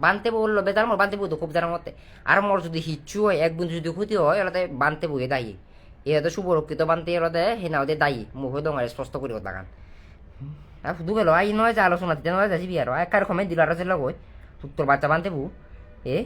বানতে বললো বেজার মোর বানতে বউ তো খুব জারাং হতে আর মোর যদি হিচ্ছু হয় এক বন্ধু যদি ক্ষতি হয় এলাতে বানতে বউয়ে দায়ী এতে শুভরক্ষিত বানতে এলাতে হেনা ওদের দায়ী মুখ দং স্পষ্ট করে লাগান আর শুধু গেল আই নয় যে আলোচনা দিতে নয় যাবি আর একার কমে দিল আর লগ তোর বাচ্চা বানতে বউ এ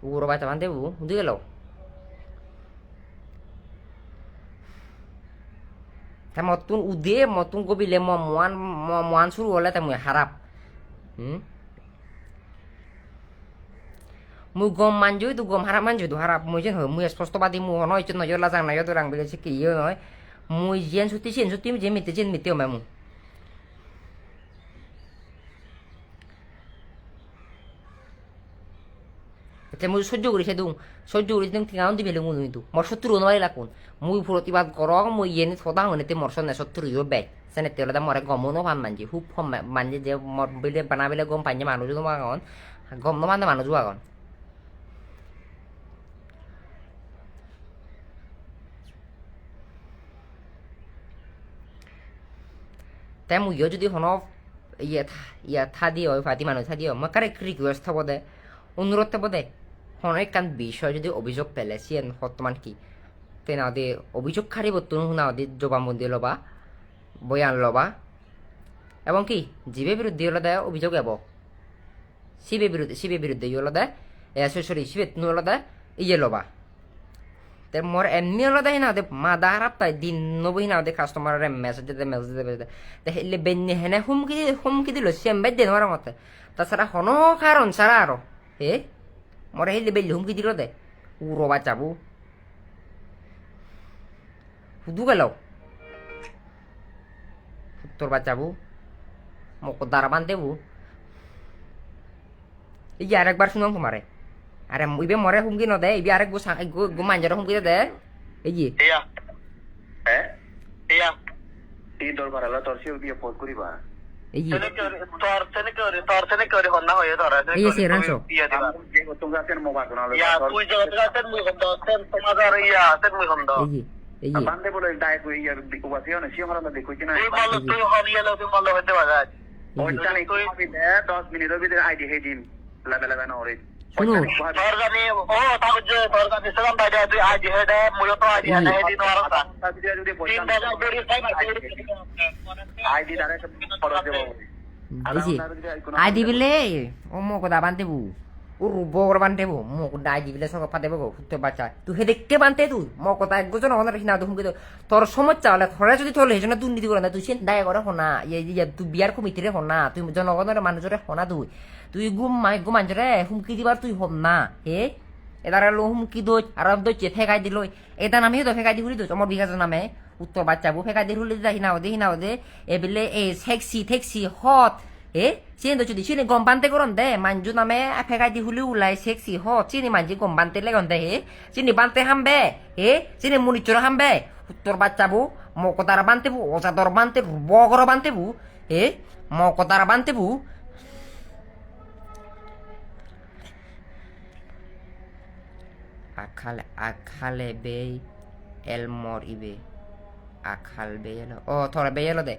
উড়ো বাচ্চা বানতে বউ বুঝে গেল মতুন উদে মতুন কবিলে মন শুরু হলে তা মুই হারাপ মুই গম মানজুই তো গম হারাপ মানজুই তো হারাপ মুই যেন মুই স্পষ্টবাদী মু নয় নজর লাজাং নাই তো রাং বিলে কি ইয়ে নয় মুই যেন সত্যি যে মিতে মু মুই সহ্য করি সে সহ্য করি ঠিকানো দিবে মুই কিন্তু মোর শত্রু নয় লাগুন মুই প্রতিবাদ করক মুই ইয়ে সদা হনে মোর সঙ্গে শত্রু ইয়ে বেগ সেনে তেলে মরে গমো নান মানজি খুব মানজি যে মর বিলে বানা বিলে গম পাই মানুষ আগন গম নমানে মানুষ আগন তাই মুইও যদি হন ইয়া থা দিয়ে ফাতি মানুষ থা দিয়ে মই কারে রিকুয়েস্ট হব দে অনুরোধ হব দে কোনো একখান বিষয় যদি অভিযোগ পেলেছি বর্তমান কি তেনা দে অভিযোগ খারি বর্তমান শুনা দি জবানবন্দি লবা বয়ান লবা এবং কি জীবে বিরুদ্ধে হলে দেয় অভিযোগ এব শিবে বিরুদ্ধে ইয়ে হলে দেয় সরি শিবে হলে দেয় ইয়ে লবা তে মোর এমনি হলে দেয় না দে মাদা হারাপ তাই দিন নবই না দে কাস্টমার মেসেজ দিতে হেলে বেন্নি হেনে হুমকি দিল সেম্বাই দেন আমার মতে তাছাড়া হন কারণ ছাড়া আরো এ মরে হেলে বেল্লি হুমকি দিল দে উড়ো বাচ্চাবু শুধু গেল তোর বাচ্চাবু মক দ্বারা বানতেবু এই যে আরেকবার শুনাম তোমারে আরে ইবে মরে হুমকি ন দে ইবে আরেক গো মাঞ্জার হুমকি দে এই যে এই দরবার হলো তোর সে দিয়ে ফোন করিবা এই যে তোর হন্না হয়ে ধরা এই সে রানছো তোমরা কেন মোবাইল কোন এই যে এই যে বান্দে বলে ডাই কই ইয়ার উপাসি না সে আমরা দেখো কি না এই ওই জানি কই 10 মিনিটের ভিতরে আইডি হে দিন লেভেল না ওরে শুনো আইডি দ্বারা ফলো দেব Disi. Adi bile. O mo ko da bante bu. O rubo ko bante bu. Mo ko da adi bile so ko pate bu. Hutte bacha. Tu hedekke bante tu. Mo ko ta ekgojon hona hina du humke তোর সমস্যা হলে থরে যদি তোর হেজনা দুর্নীতি করে না তুই সেন দায় করে হনা তুই বিয়ার কমিটিরে হনা তুই জনগণের মানুষরে হনা তুই গুম আনজরে হুমকি দিবার তুই হম না হে এদার লো হুমকি দই আর দইছে ফেকাই দিল এটা নামে তো ফেকাই দি হুলি দই আমার বিঘাজ নামে উত্তর বাচ্চাবু ফেকাই দি হুলি দা হিনাও দে এবিলে এ সেক্সি হট হে সিন তো যদি সিন গম বানতে করন দে মানজু নামে ফেকাই দি হুলি উলাই সেক্সি হট সিনি মানজি গম বানতে লেগন দে হে সিনি বানতে হামবে হে সিনি মুনিচর হামবে উত্তর বাচ্চাবু মকতার বানতেবু অজাদর বানতেবু বগর বানতেবু হে মকতার বানতেবু Akhale be elmor ibe akhal be yelo thora be yelo de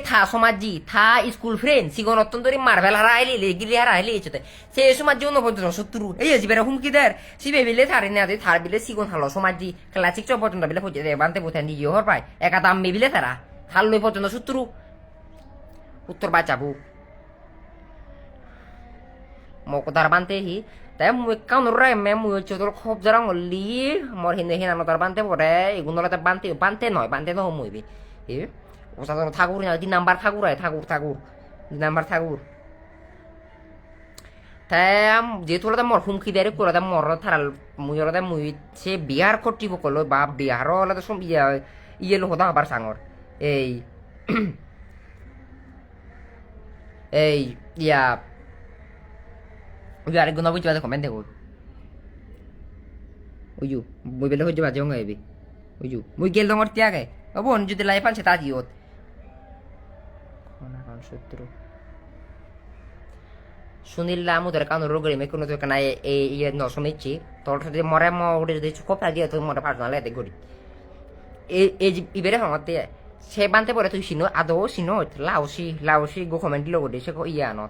tha somaji tha school friend sigon ottondori marvel haraili le gili haraili echote se somaji ono bodro suturu ei jibera humki der sibe bile thare ne ade thar bile sigon halo somaji classic cho bodro bile hoje de bante boten di hor pai ekadam me bile thara hallo bodro suturu uttor bachabu moko dar bante hi তাই মুই কাউন রে মে মুই চোদর খুব জারাং লি মর হিনে হিনা নতার বানতে পড়ে এগুনলাতে বানতে নয় বানতে ন মুইবি এ ওসা তো ঠাকুর না দি নাম্বার ঠাকুর আয় ঠাকুর দি নাম্বার ঠাকুর তাই যেহেতু মর হুমকি দেয় কোলাতে মর থারাল মুইরতে মুই সে বিহার কর্তৃপক্ষ বা বিহার ওলাতে সব ইয়ে লো হদা আবার সাঙর এই ইয়া uyu are guna buji bade komen dego uyu moi bele hoje baje ngai bi uyu moi gel dongor tiage obon jodi lai pan seta diot kona kan sutru sunilla muder kan rogre me kono to kana e no somechi tol thade more mo ode de chuko pa dia to mo da personal de gori e ibere hamate se bante pore tu sino ado sino lausi go comment lo de se ko iya no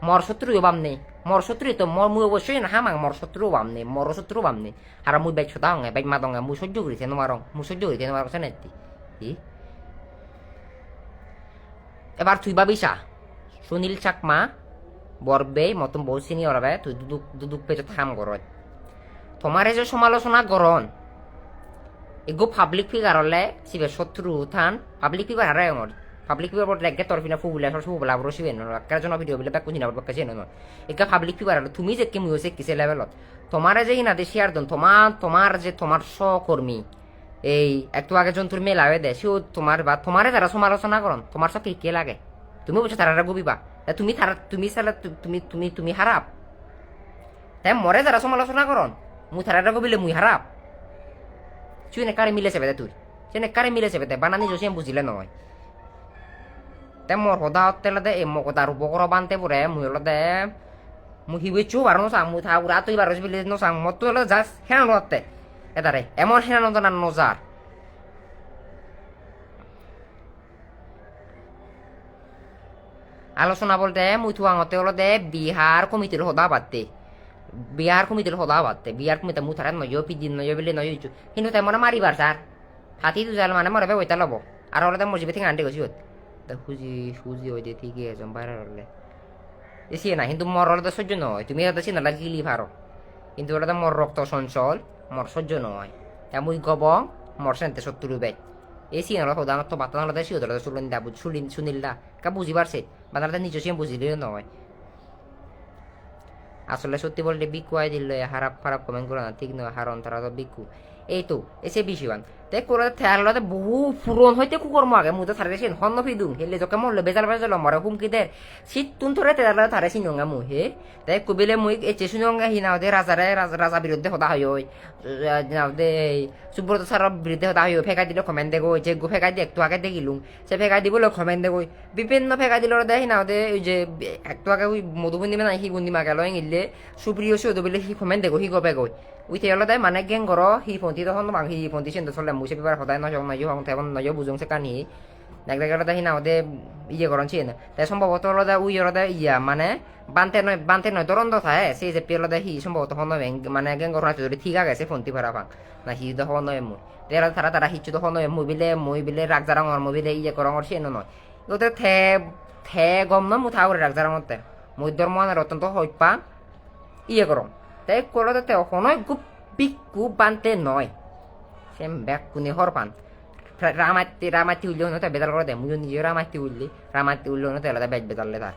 মর শত্রু বামনে মর শত্রু তো মর মুই অবশ্যই না হামাং মর শত্রু বামনে আর মুই বাইক ছতা হঙ্গে বাইক মা দঙ্গা মুই সহ্য করিতে নোমারং সেনেতি এবার তুই বাবিসা সুনীল চাকমা বরবে মতন বহু সিনিয়র হবে তুই দুদুক পেজে থাম গরত তোমারে যে সমালোচনা গরন এগো পাবলিক ফিগার হলে সিবে শত্রু থান পাবলিক ফিগার হারায় public figure bot legge torfina fubula so fubula bro siben no akkara jono video bile bakku hina bakka seno no eka public figure lo তুমি যে কি music কিসে লেভেলত তোমারে যে হিনা দে শেয়ার দন তোমার যে তোমার সহকর্মী এই একটু আগে জন তুমি মেলাবে দে সেও তোমার বা তোমারে যারা সমালোচনা করন তোমার সব কি লাগে তুমি বুঝছো তারা গবিবা তুমি সালা তুমি খারাপ তাই মরে যারা সমালোচনা করন মু তারা গবিলে মুই খারাপ চুইনে কারে মিলেছে বেদে তুই চেনে কারে মিলেছে বেদে বানানি জসিম বুঝিলে নয় te mor hoda hotel de mo ko daru bokoro bante pure mulo de mu hiwe chu barno sa mu tha ura to baros bile no sang mo to la jas henan rotte edare emon henan no nan nozar আলোচনা বলতে মুই থুয়াং হতে হলো দে বিহার কমিটির হদা বাদতে বিহার কমিটি মু থারাত নয় পিদিন নয় বলে নয় কিন্তু তেমন মারিবার স্যার হাতি দু জাল মানে মরে ওইটা লব আর হলে মসজিদে থেকে আনতে গেছি হুজি ওই যে ঠিকই একজন বাইরে হলে এসে না কিন্তু মর হলে তো সহ্য নয় তুমি হয়তো চিন্তা গিলি ভারো কিন্তু ওটা তো মর রক্ত সঞ্চল মর সহ্য নয় মুই গবং মর সেনতে সত্তর রুবে এসি হলো হোদা তো বাতা হলে সি হতো সুনিল্লা কা বুঝি পারছে বাতাটা নিজে সে বুঝিলে নয় আসলে সত্যি বলতে বিকু আই দিল খারাপ কমেন্ট করে না ঠিক নয় হারন তারা তো বিকু এই তো এসে বেশিবান তাই করে থেয়ারলতে বহু পুরন হইতে কুকর্ম আগে মুই তো থারে হন্ন ফিদুম হেলে জকে মরলে বেজাল মরে হুমকি দের শীত তুন ধরে তেয়ারলতে থারে সিনঙ্গা মুই হে তাই কবিলে মুই এ চেসুনঙ্গা হিনাও দে রাজা বিরুদ্ধে হতা হই নাও দে সুব্রত স্যার বিরুদ্ধে হতা হই ফেকাই দিল কমেন্ট দে গই যে গো ফেকাই দি একটু আগে দেখিলুম সে ফেকাই দিবল কমেন্ট দে গই বিভিন্ন ফেকাই দিল দে হিনাও দে ওই যে একটু আগে ওই মধুবন্দিমা নাই হি বন্দিমা গেল ইলে সুপ্রিয় সৌদ বলে হি কমেন্ট দে গো হি গপে গই উই তেয়ারল দে মানে গেং গর হি ফন্তি তখন বাং হি ফন্তি সেন্দ চলে মুই সে বিবার হদায় নয় নয় হং তেমন নয় বুঝং সে কানি দেখ দেখ ওটা হিনা ওদের ইয়ে করন চিন তাই সম্ভবত ওরা উই ওরা ইয়া মানে বানতে নয় দরন্দ থাকে সেই যে পেলো হি সম্ভবত হন মানে গ্যাং করোনা যদি ঠিক আছে ফোনটি ভরা পাং না হি তো হন নয় মুই তেরা তারা হিচু তো হন নয় মুই বিলে রাগ জারাং মুই বিলে ইয়ে করং সে নয় ওদের থে গম ন মুথা করে রাগ জারাং মতে মুই ধর্মান রতন তো হইপা ইয়ে করং তাই করতে তে হনয় গুপ বিকু বানতে নয় সেম ব্যাক কুনি হর পান রামাতি উল্লি হনো তাই বেদাল করে দে মুই নিজে রামাতি উল্লি হনো তাই আলাদা বেজ বেদালে তার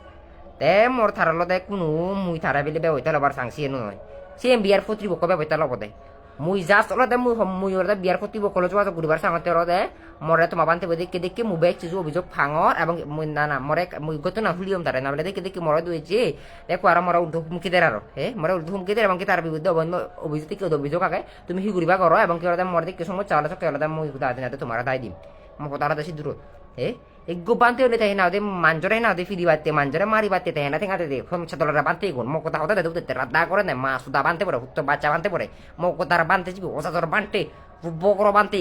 তে মোর থারার লদে কোনো মুই থারা বেলে বে হইতে লবার সাংসি নয় সেম বিয়ার ফত্রি বক বে হইতে লব দে মুই জাস্ট লদে মুই ওরদে বিয়ার ফত্রি বক লজ বাজ গুরবার সাংতে রদে মরে তোমা বানতে দেখে মুই বেক চিজু অভিযোগ ফাঙর এবং মুই না মরে মুই গত না হুলিয়ম তারে না বলে দেখে মরে দুইছে দেখো আর মরে উর্ধ হুমকি দের আর মরে উর্ধ হুমকি দের এবং কি তার বিরুদ্ধে অভিযোগ কি অভিযোগ আগে তুমি হি গুরিবা করো এবং কি ওরদে মরে দেখে সময় চালা চকে ওরদে মুই গুদা দিনাতে তোমার দাই দিম মো কথাটা দেশি দূর এগো বানতে হলে তাই না ওদের মাঞ্জরে না ওদের ফিরি বাতে মাঞ্জরে মারি বাতে তাই না ঠেঙাতে দে ছাত্ররা বানতে গুণ মো কথা হতে দেখতে রাদ্দা করে না মা সুদা বানতে পারে হুত্তর বাচ্চা বানতে পারে মো কথার বানতে যাবি ওসাদর বানতে বকর বানতে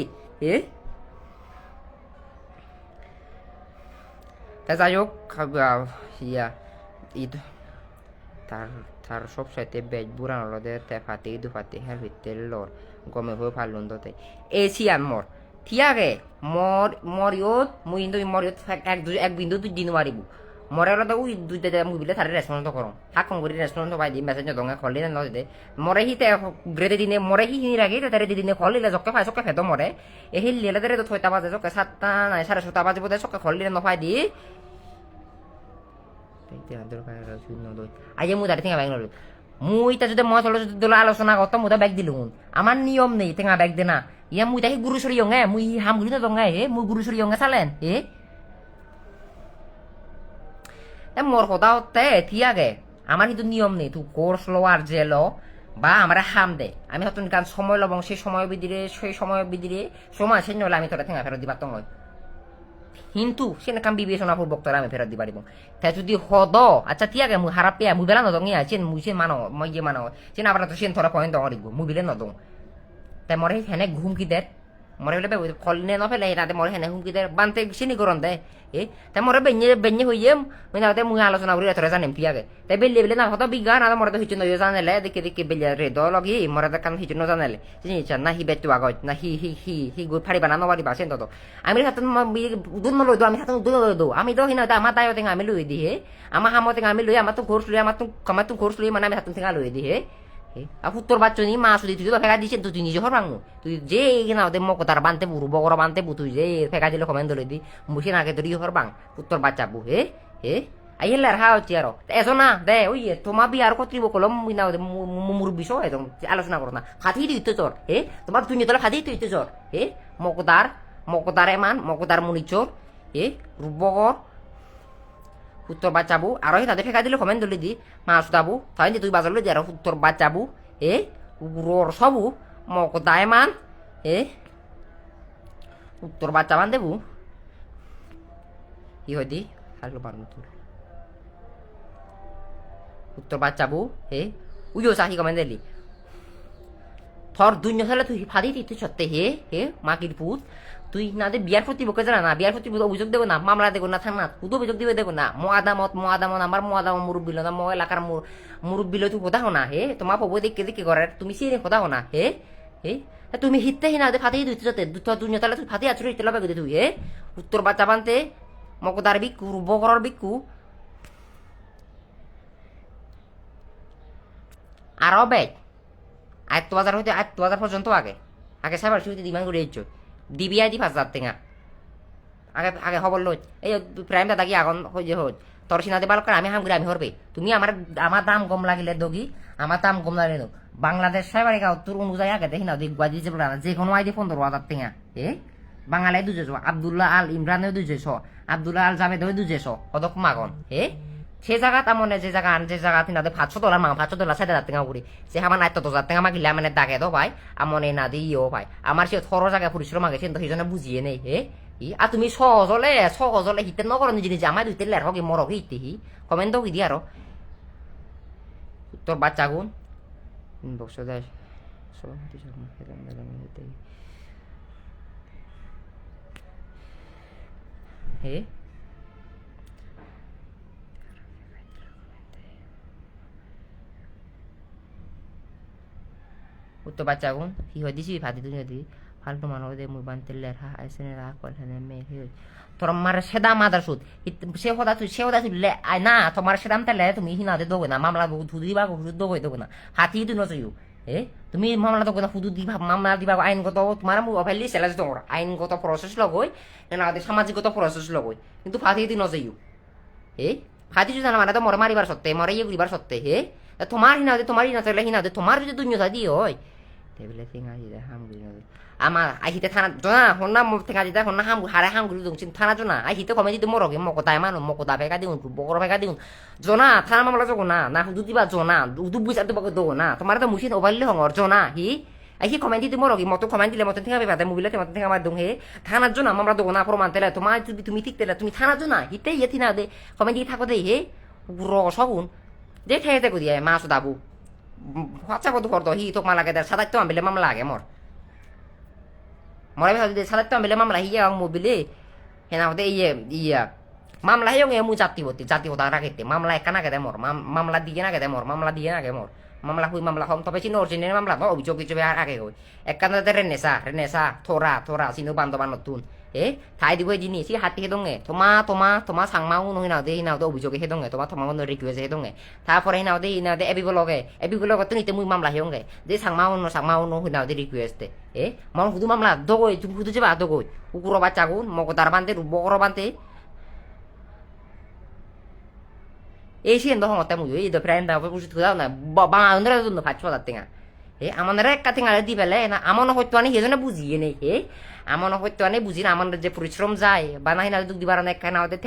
তা যাই হোক ইয়া ঈদ তার সব সাথে বেজ বুড়ানো লদে তে ফাতে ইদু ফাতে হ্যাঁ ভিতরে লর গমে হয়ে ফালুন দতে এসিয়ান মর ঠিয়াকে মরিয়ত মুই ইন্দু মরিয়ত এক বিন্দু তুই দিন মারিব মরে হলে উই দুইটা মুই বিলে তারে রেসপন্স করম হাকম করি রেসপন্স পাই দিম মেসেজ দঙ্গা খলি না নদে মরে হি তে গ্রেদে দিনে মরে হি হি রাগে তারে দিনে খলিলে জকে ফাই সকে ফেদ মরে এ হি লেলে তারে তো থইতা বাজে জকে 7টা নাই 7:30 বাজে বদে সকে খলিলে নফাই দি আইয়ে মুই দাঁড়িয়ে থেকে ব্যাগ নল মুই তা যদি মই চলো যদি আলোচনা করতাম মুই ব্যাগ দিলুন আমার নিয়ম নেই টেঙা ব্যাগ দে না ইয়া মুই তাই গুরু সরি ইয়ঙে মুই হাম গুলি না দঙ্গাই মুই গুরু সরি ইয়ঙে চালেন মোর কথা হতে ঠিয়াকে আমার কিন্তু নিয়ম নেই তুই কোর্স লো আর যে লো বা আমার হাম দে আমি হয়তো কারণ সময় লব সেই সময় বিদিরে সময় সে নলে আমি তোরা ঠেঙা ফেরত দিবার তঙ্গ কিন্তু সে কাম বিবেচনা পূর্বক তোরা আমি ফেরত দিবার দিব তাই যদি হদ আচ্ছা ঠিয়াকে মুই হারা পেয়া মুই বেলা নদঙে আছেন মুই সে মানো মই যে মানো সে না আবার তো সেন তোরা পয়েন্ট দঙ দিব মুই বিলে নদং তাই মরে হেনে ঘুমকি দেয় মরে বলে খলনে নফেলে রাতে মরে হেনে হুমকি দেয় বানতে সিনি করন দেয় তাই মরে বেঞ্জে হইয়ে মুই নাতে মুই আলোচনা করি তোরা জানিম পিয়াকে তাই বেলে বেলে না হতো বিজ্ঞান আর মরে তো হিচু নয় জানালে দেখে বেলে রে দলগি মরে তো কাম হিচু নজানালে জিনিস না হি বেতু আগত না হি গুড ফাড়ি বানা নবারি বাসেন তো আমি হাতন দুধ মলো দো আমি হাতন দুধ দো আমি তো হিনা আমার দায় থেকে আমি লই দি আমার হামতে আমি লই আমার তো ঘোষ লই আমার তো ঘোষ লই মানে আমি হাতন থেকে লই দি তোর বাচ্চা নি মা শুধু তুই তো ফেকা দিচ্ছেন তুই নিজে হর ভাঙু তুই যে না ওদের মকতার বানতে বুড়ো বগর বানতে বু তুই যে ফেকা দিলে কমেন ধরে দি মুসিন আগে ধরি হর ভাঙ তোর বাচ্চা বু আই হেলার হা হচ্ছে আর এসো না দে ওই তোমার বিয়ার কর্তৃব কলম না মুর বিষয় একদম আলোচনা করো না খাতি দিতে চর তোমার তুই নিতলে খাতি দিতে চর মকতার এমান মকতার মুনি চোর রূপবগর উত্তর বাচ্চাবু আর তাদের ফেকা দিলে কমেন্ট দলি দি মাছ দাবু তাই তুই বাজার লই যারা উত্তর বাচ্চাবু রোর সবু মক দায়মান উত্তর বাচ্চা মান দেবু কি হয় দি হারলো পারু তোর উত্তর বাচ্চাবু উইও চাহি কমেন্ট দিলি থর দুনিয়া হলে তুই ফাদি দিতে সত্তে মাকির পুত তুই না বিয়ার প্রতি বকে জানা না বিয়ার প্রতি অভিযোগ দেবো না মামলা দেবো না থানা তুই অভিযোগ দিবে দেখো না মহাদামত আমার মহাদামত মুরব্বী না মো এলাকার মুরব্বী তুই কথা হো না তোমার পবো দেখে করে তুমি সে কথা হো না তুমি হিতে না ফাতে দিতে যাতে দুনিয়া তাহলে তুই ফাতে আছো হিতে লবে তুই উত্তর বাচ্চা বানতে মকদার বিকু রূপকরার বিকু আরো বেগ আয়ত্ত বাজার হইতে আয়ত্ত বাজার পর্যন্ত আগে সাইবার শুরুতে ডিমান্ড করে দিচ্ছ দিবি আই দি 5,000 টাকা আগে খবর লই এই প্রাইম দাদা কি আগন হই যে হই তোর সিনাতে বাল করে আমি হাম করে আমি হরবে তুমি আমার দাম কম লাগিলে দগি আমার দাম কম লাগিলে বাংলাদেশ সাইবার গাঁও তোর অনুযায়ী আগে দেখি না দেখবা দিতে পারে না যে কোনো আইডি 15,000 টাকা বাঙালি 200 আব্দুল্লাহ আল ইমরানেও 200 আব্দুল্লাহ আল জাভেদও 200 কদক মাগন সে জায়গা তামনে যে জায়গা তিনাদের $500 মাং $500 7,000 টাকা করে সে আমার 8,000 টাকা মাগিলে মানে দাগে তো ভাই আমনে না দিও ভাই আমার সে থর জায়গা পরিশ্রম মাগেছে তো সেই জন্য বুঝিয়ে নেই আর তুমি সহজলে হিতে নকর নিজে নিজে আমার দুইতে লের হকি মরক হিতে কমেন্ট দাও দি আরো তোর বাচ্চা গুণ বক্স দেয় হে উত্তর বাচ্চা গুণ হি হয় দিছি ফাদি দুনিয়া দি ফালতু মানুষ দে মুই বানতে লেখা আইসনে রাখ করে মে হে তোর মারে সেদা মাদার সুদ সে হদা তুই লে আই না তোমার সেদাম তালে তুমি হিনা দে দোগে না মামলা ধুদি বা হুদুদ দোগে দোগে না হাতি তুই নজইও তুমি মামলা দোগে না হুদুদ দিবা মামলা দিবা আইনগত তোমার মুই অফাইলি সেলাজ দোর আইনগত প্রসেস লগই না সামাজিকগত প্রসেস লগই কিন্তু ফাতি তুই নজইও ফাতি যদি জানা মানে তো মরে মারিবার সত্ত্বে মরে ইয়ে করিবার সত্ত্বে তোমার হিনা দে তোমার হিনা চলে হিনা দে তোমার যদি দুনিয়া দি হয় টেবিলে থিঙা দিদা হাম গুলি নদে আমার আহিতে থানা জনা হন্না মো থিঙা দিদা হন্না হাম হারে হাম গুলি দংছিন থানা জনা আহিতে কমে দিতে মরগে মকো তাই মানু মকো দা বেগা দিউন বকর বেগা দিউন জনা থানা মামলা জগো না না হুদু দিবা জনা উদু বুঝা তো বকো দো না তোমার তো মুছিন ওবাইলে হংর জনা আহি কমে দিতে মরগে মতো কমে দিলে মতো থিঙা বেবাদে মুবিলে মতো থিঙা মার দং থানা জনা মামলা দো না প্রমাণ তেলে তোমার যদি তুমি ঠিক তেলে তুমি থানা জনা হিতে ইয়ে থিনা দে কমে দি থাকো দে রসগুন দে ঠেতে কো দিয়ে মাছ দাবু হোয়াটসঅ্যাপ কত করতো হি তোক মালাকে দেয় সাতাইতো আমিলে মামলা আগে মরে ভাবি সাতাইতো আমিলে মামলা হিয়া মোবিলে হেনা হতে ইয়া মামলা হিয়া মু জাতি হতা রাখতে মামলা একা না কেদে মামলা দিয়ে না কেদে মামলা দিয়ে না গে মামলা হুই মামলা হম তবে চিনো অরিজিনাল মামলা ন অভিযোগ কিছু আগে গই একান্তে রেনেসা থোরা চিনো বান্ধবান নতুন ঠাই দিব জিনিস হাতি হেদঙে তোমা সাংমাও নহি নাও দে হিনাও অভিযোগে হেদঙে তোমার তোমার রিকুয়েস্ট হেদঙে তারপরে হিনাও দে এবিব লগে তো নিতে মুই মামলা হেয়ঙে দে সাংমাও ন হিনাও দে রিকুয়েস্ট মন হুদু মামলা দগই তুমি হুদু যাবা দগই কুকুর বাচ্চাগুন মগদার বান্ধে বকর বান্ধে এই সিন দহং অতে মুই এই দ ফ্রেন্ড দা বুঝি তুই না বাবা আন্দ্রা দুন ফাচ্ছ দাতেঙ্গা আমাদের একটা থিঙা দি পেলে না আমন হয়তো আনি সেজনে বুঝিয়ে নেই আমন হয়তো আনি বুঝি না আমার যে পরিশ্রম যায় বা না হিনা দুঃখ দিবার একখানা ওদের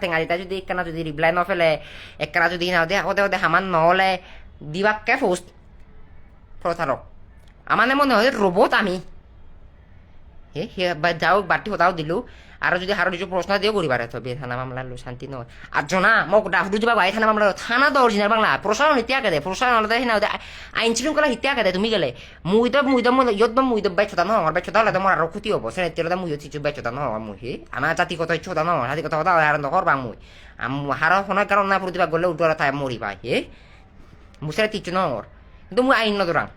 ঠেঙা দিতা যদি একখানা যদি রিপ্লাই ন ফেলে একখানা যদি না ওদের হামান নহলে দিবাকে পোস্ট প্রতারক আমার মনে হয় রোবট আমি যাও বাটি হতাও দিলু আর যদি হারো কিছু প্রশ্ন দিয়েও করিবার তবে থানা মামলা লো শান্তি নয় আর জনা মোক ডাকুটু যাবা ভাই থানা মামলা থানা তো অরিজিনাল বাংলা প্রশাসন হিত্যাকে দে প্রশাসন হিনা আইন শৃঙ্খলা হিত্যাকে দে তুমি গেলে মুই বাইচতা নহ আমার বাইচতা হলে তোমার আরো ক্ষতি হবো সেনে তেলে মুই চিচু বাইচতা নহ মুই আমার জাতিগত ইচ্ছতা নহ জাতিগত হতা আরম্ভ করবা মুই হারো শোনার কারণ না প্রতিভা গেলে উল্টো তাই মরি পাই মুসেরা তিচ্ছু নহর কিন্তু মুই আইন নদরাং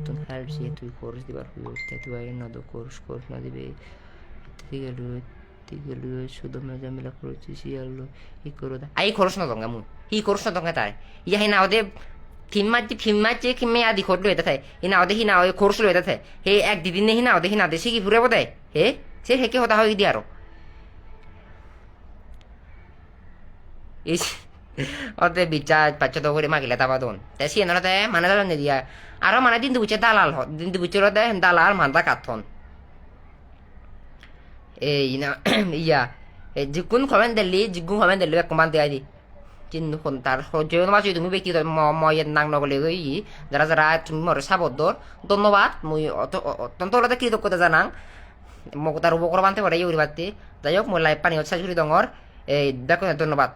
তুই হেল্প সে তুই কোর্স দিবার হইতে তুই আইন নদ কোর্স না দিবে গেল শুধু মেজামিলা করছিস ইয়ালো ই করো দা আই খরচ না দঙ্গা মুই হি খরচ না দঙ্গা তাই ইয়া হি নাও দে ফিম্মাচ্ছে খিমে আদি খরচ লইতে থাকে হি নাও দে হি নাও খরচ লইতে থাকে হে এক দিদিন হি নাও দে হি নাও দে সিকি ফুরে বদে সে হেকে হতা হই দি আরো ইস অতে বিচার পাচ্ছ তো করে মাগিলে তাবা দন তাই সে নড়াতে মানে দালাল নে দিয়া আরো মানে দিন দুপুচে দালাল দিন দুপুচের দে দালাল মানতা কাথন এই না ইয়া জিগুন কমেন্ট দিল্লি কমান দেয় দি চিন্নু কোন তার যেন মাঝে তুমি ব্যক্তিগত ময়ের নাং নগলে যারা তুমি মরে সাবদ্ধর ধন্যবাদ মুই অত্যন্ত ওলাতে কৃতজ্ঞতা জানাং মোক তার উপকর বানতে পারে ইউরি বাতি যাই হোক মোর লাইফ পানি হচ্ছে দঙর এই দেখো ধন্যবাদ।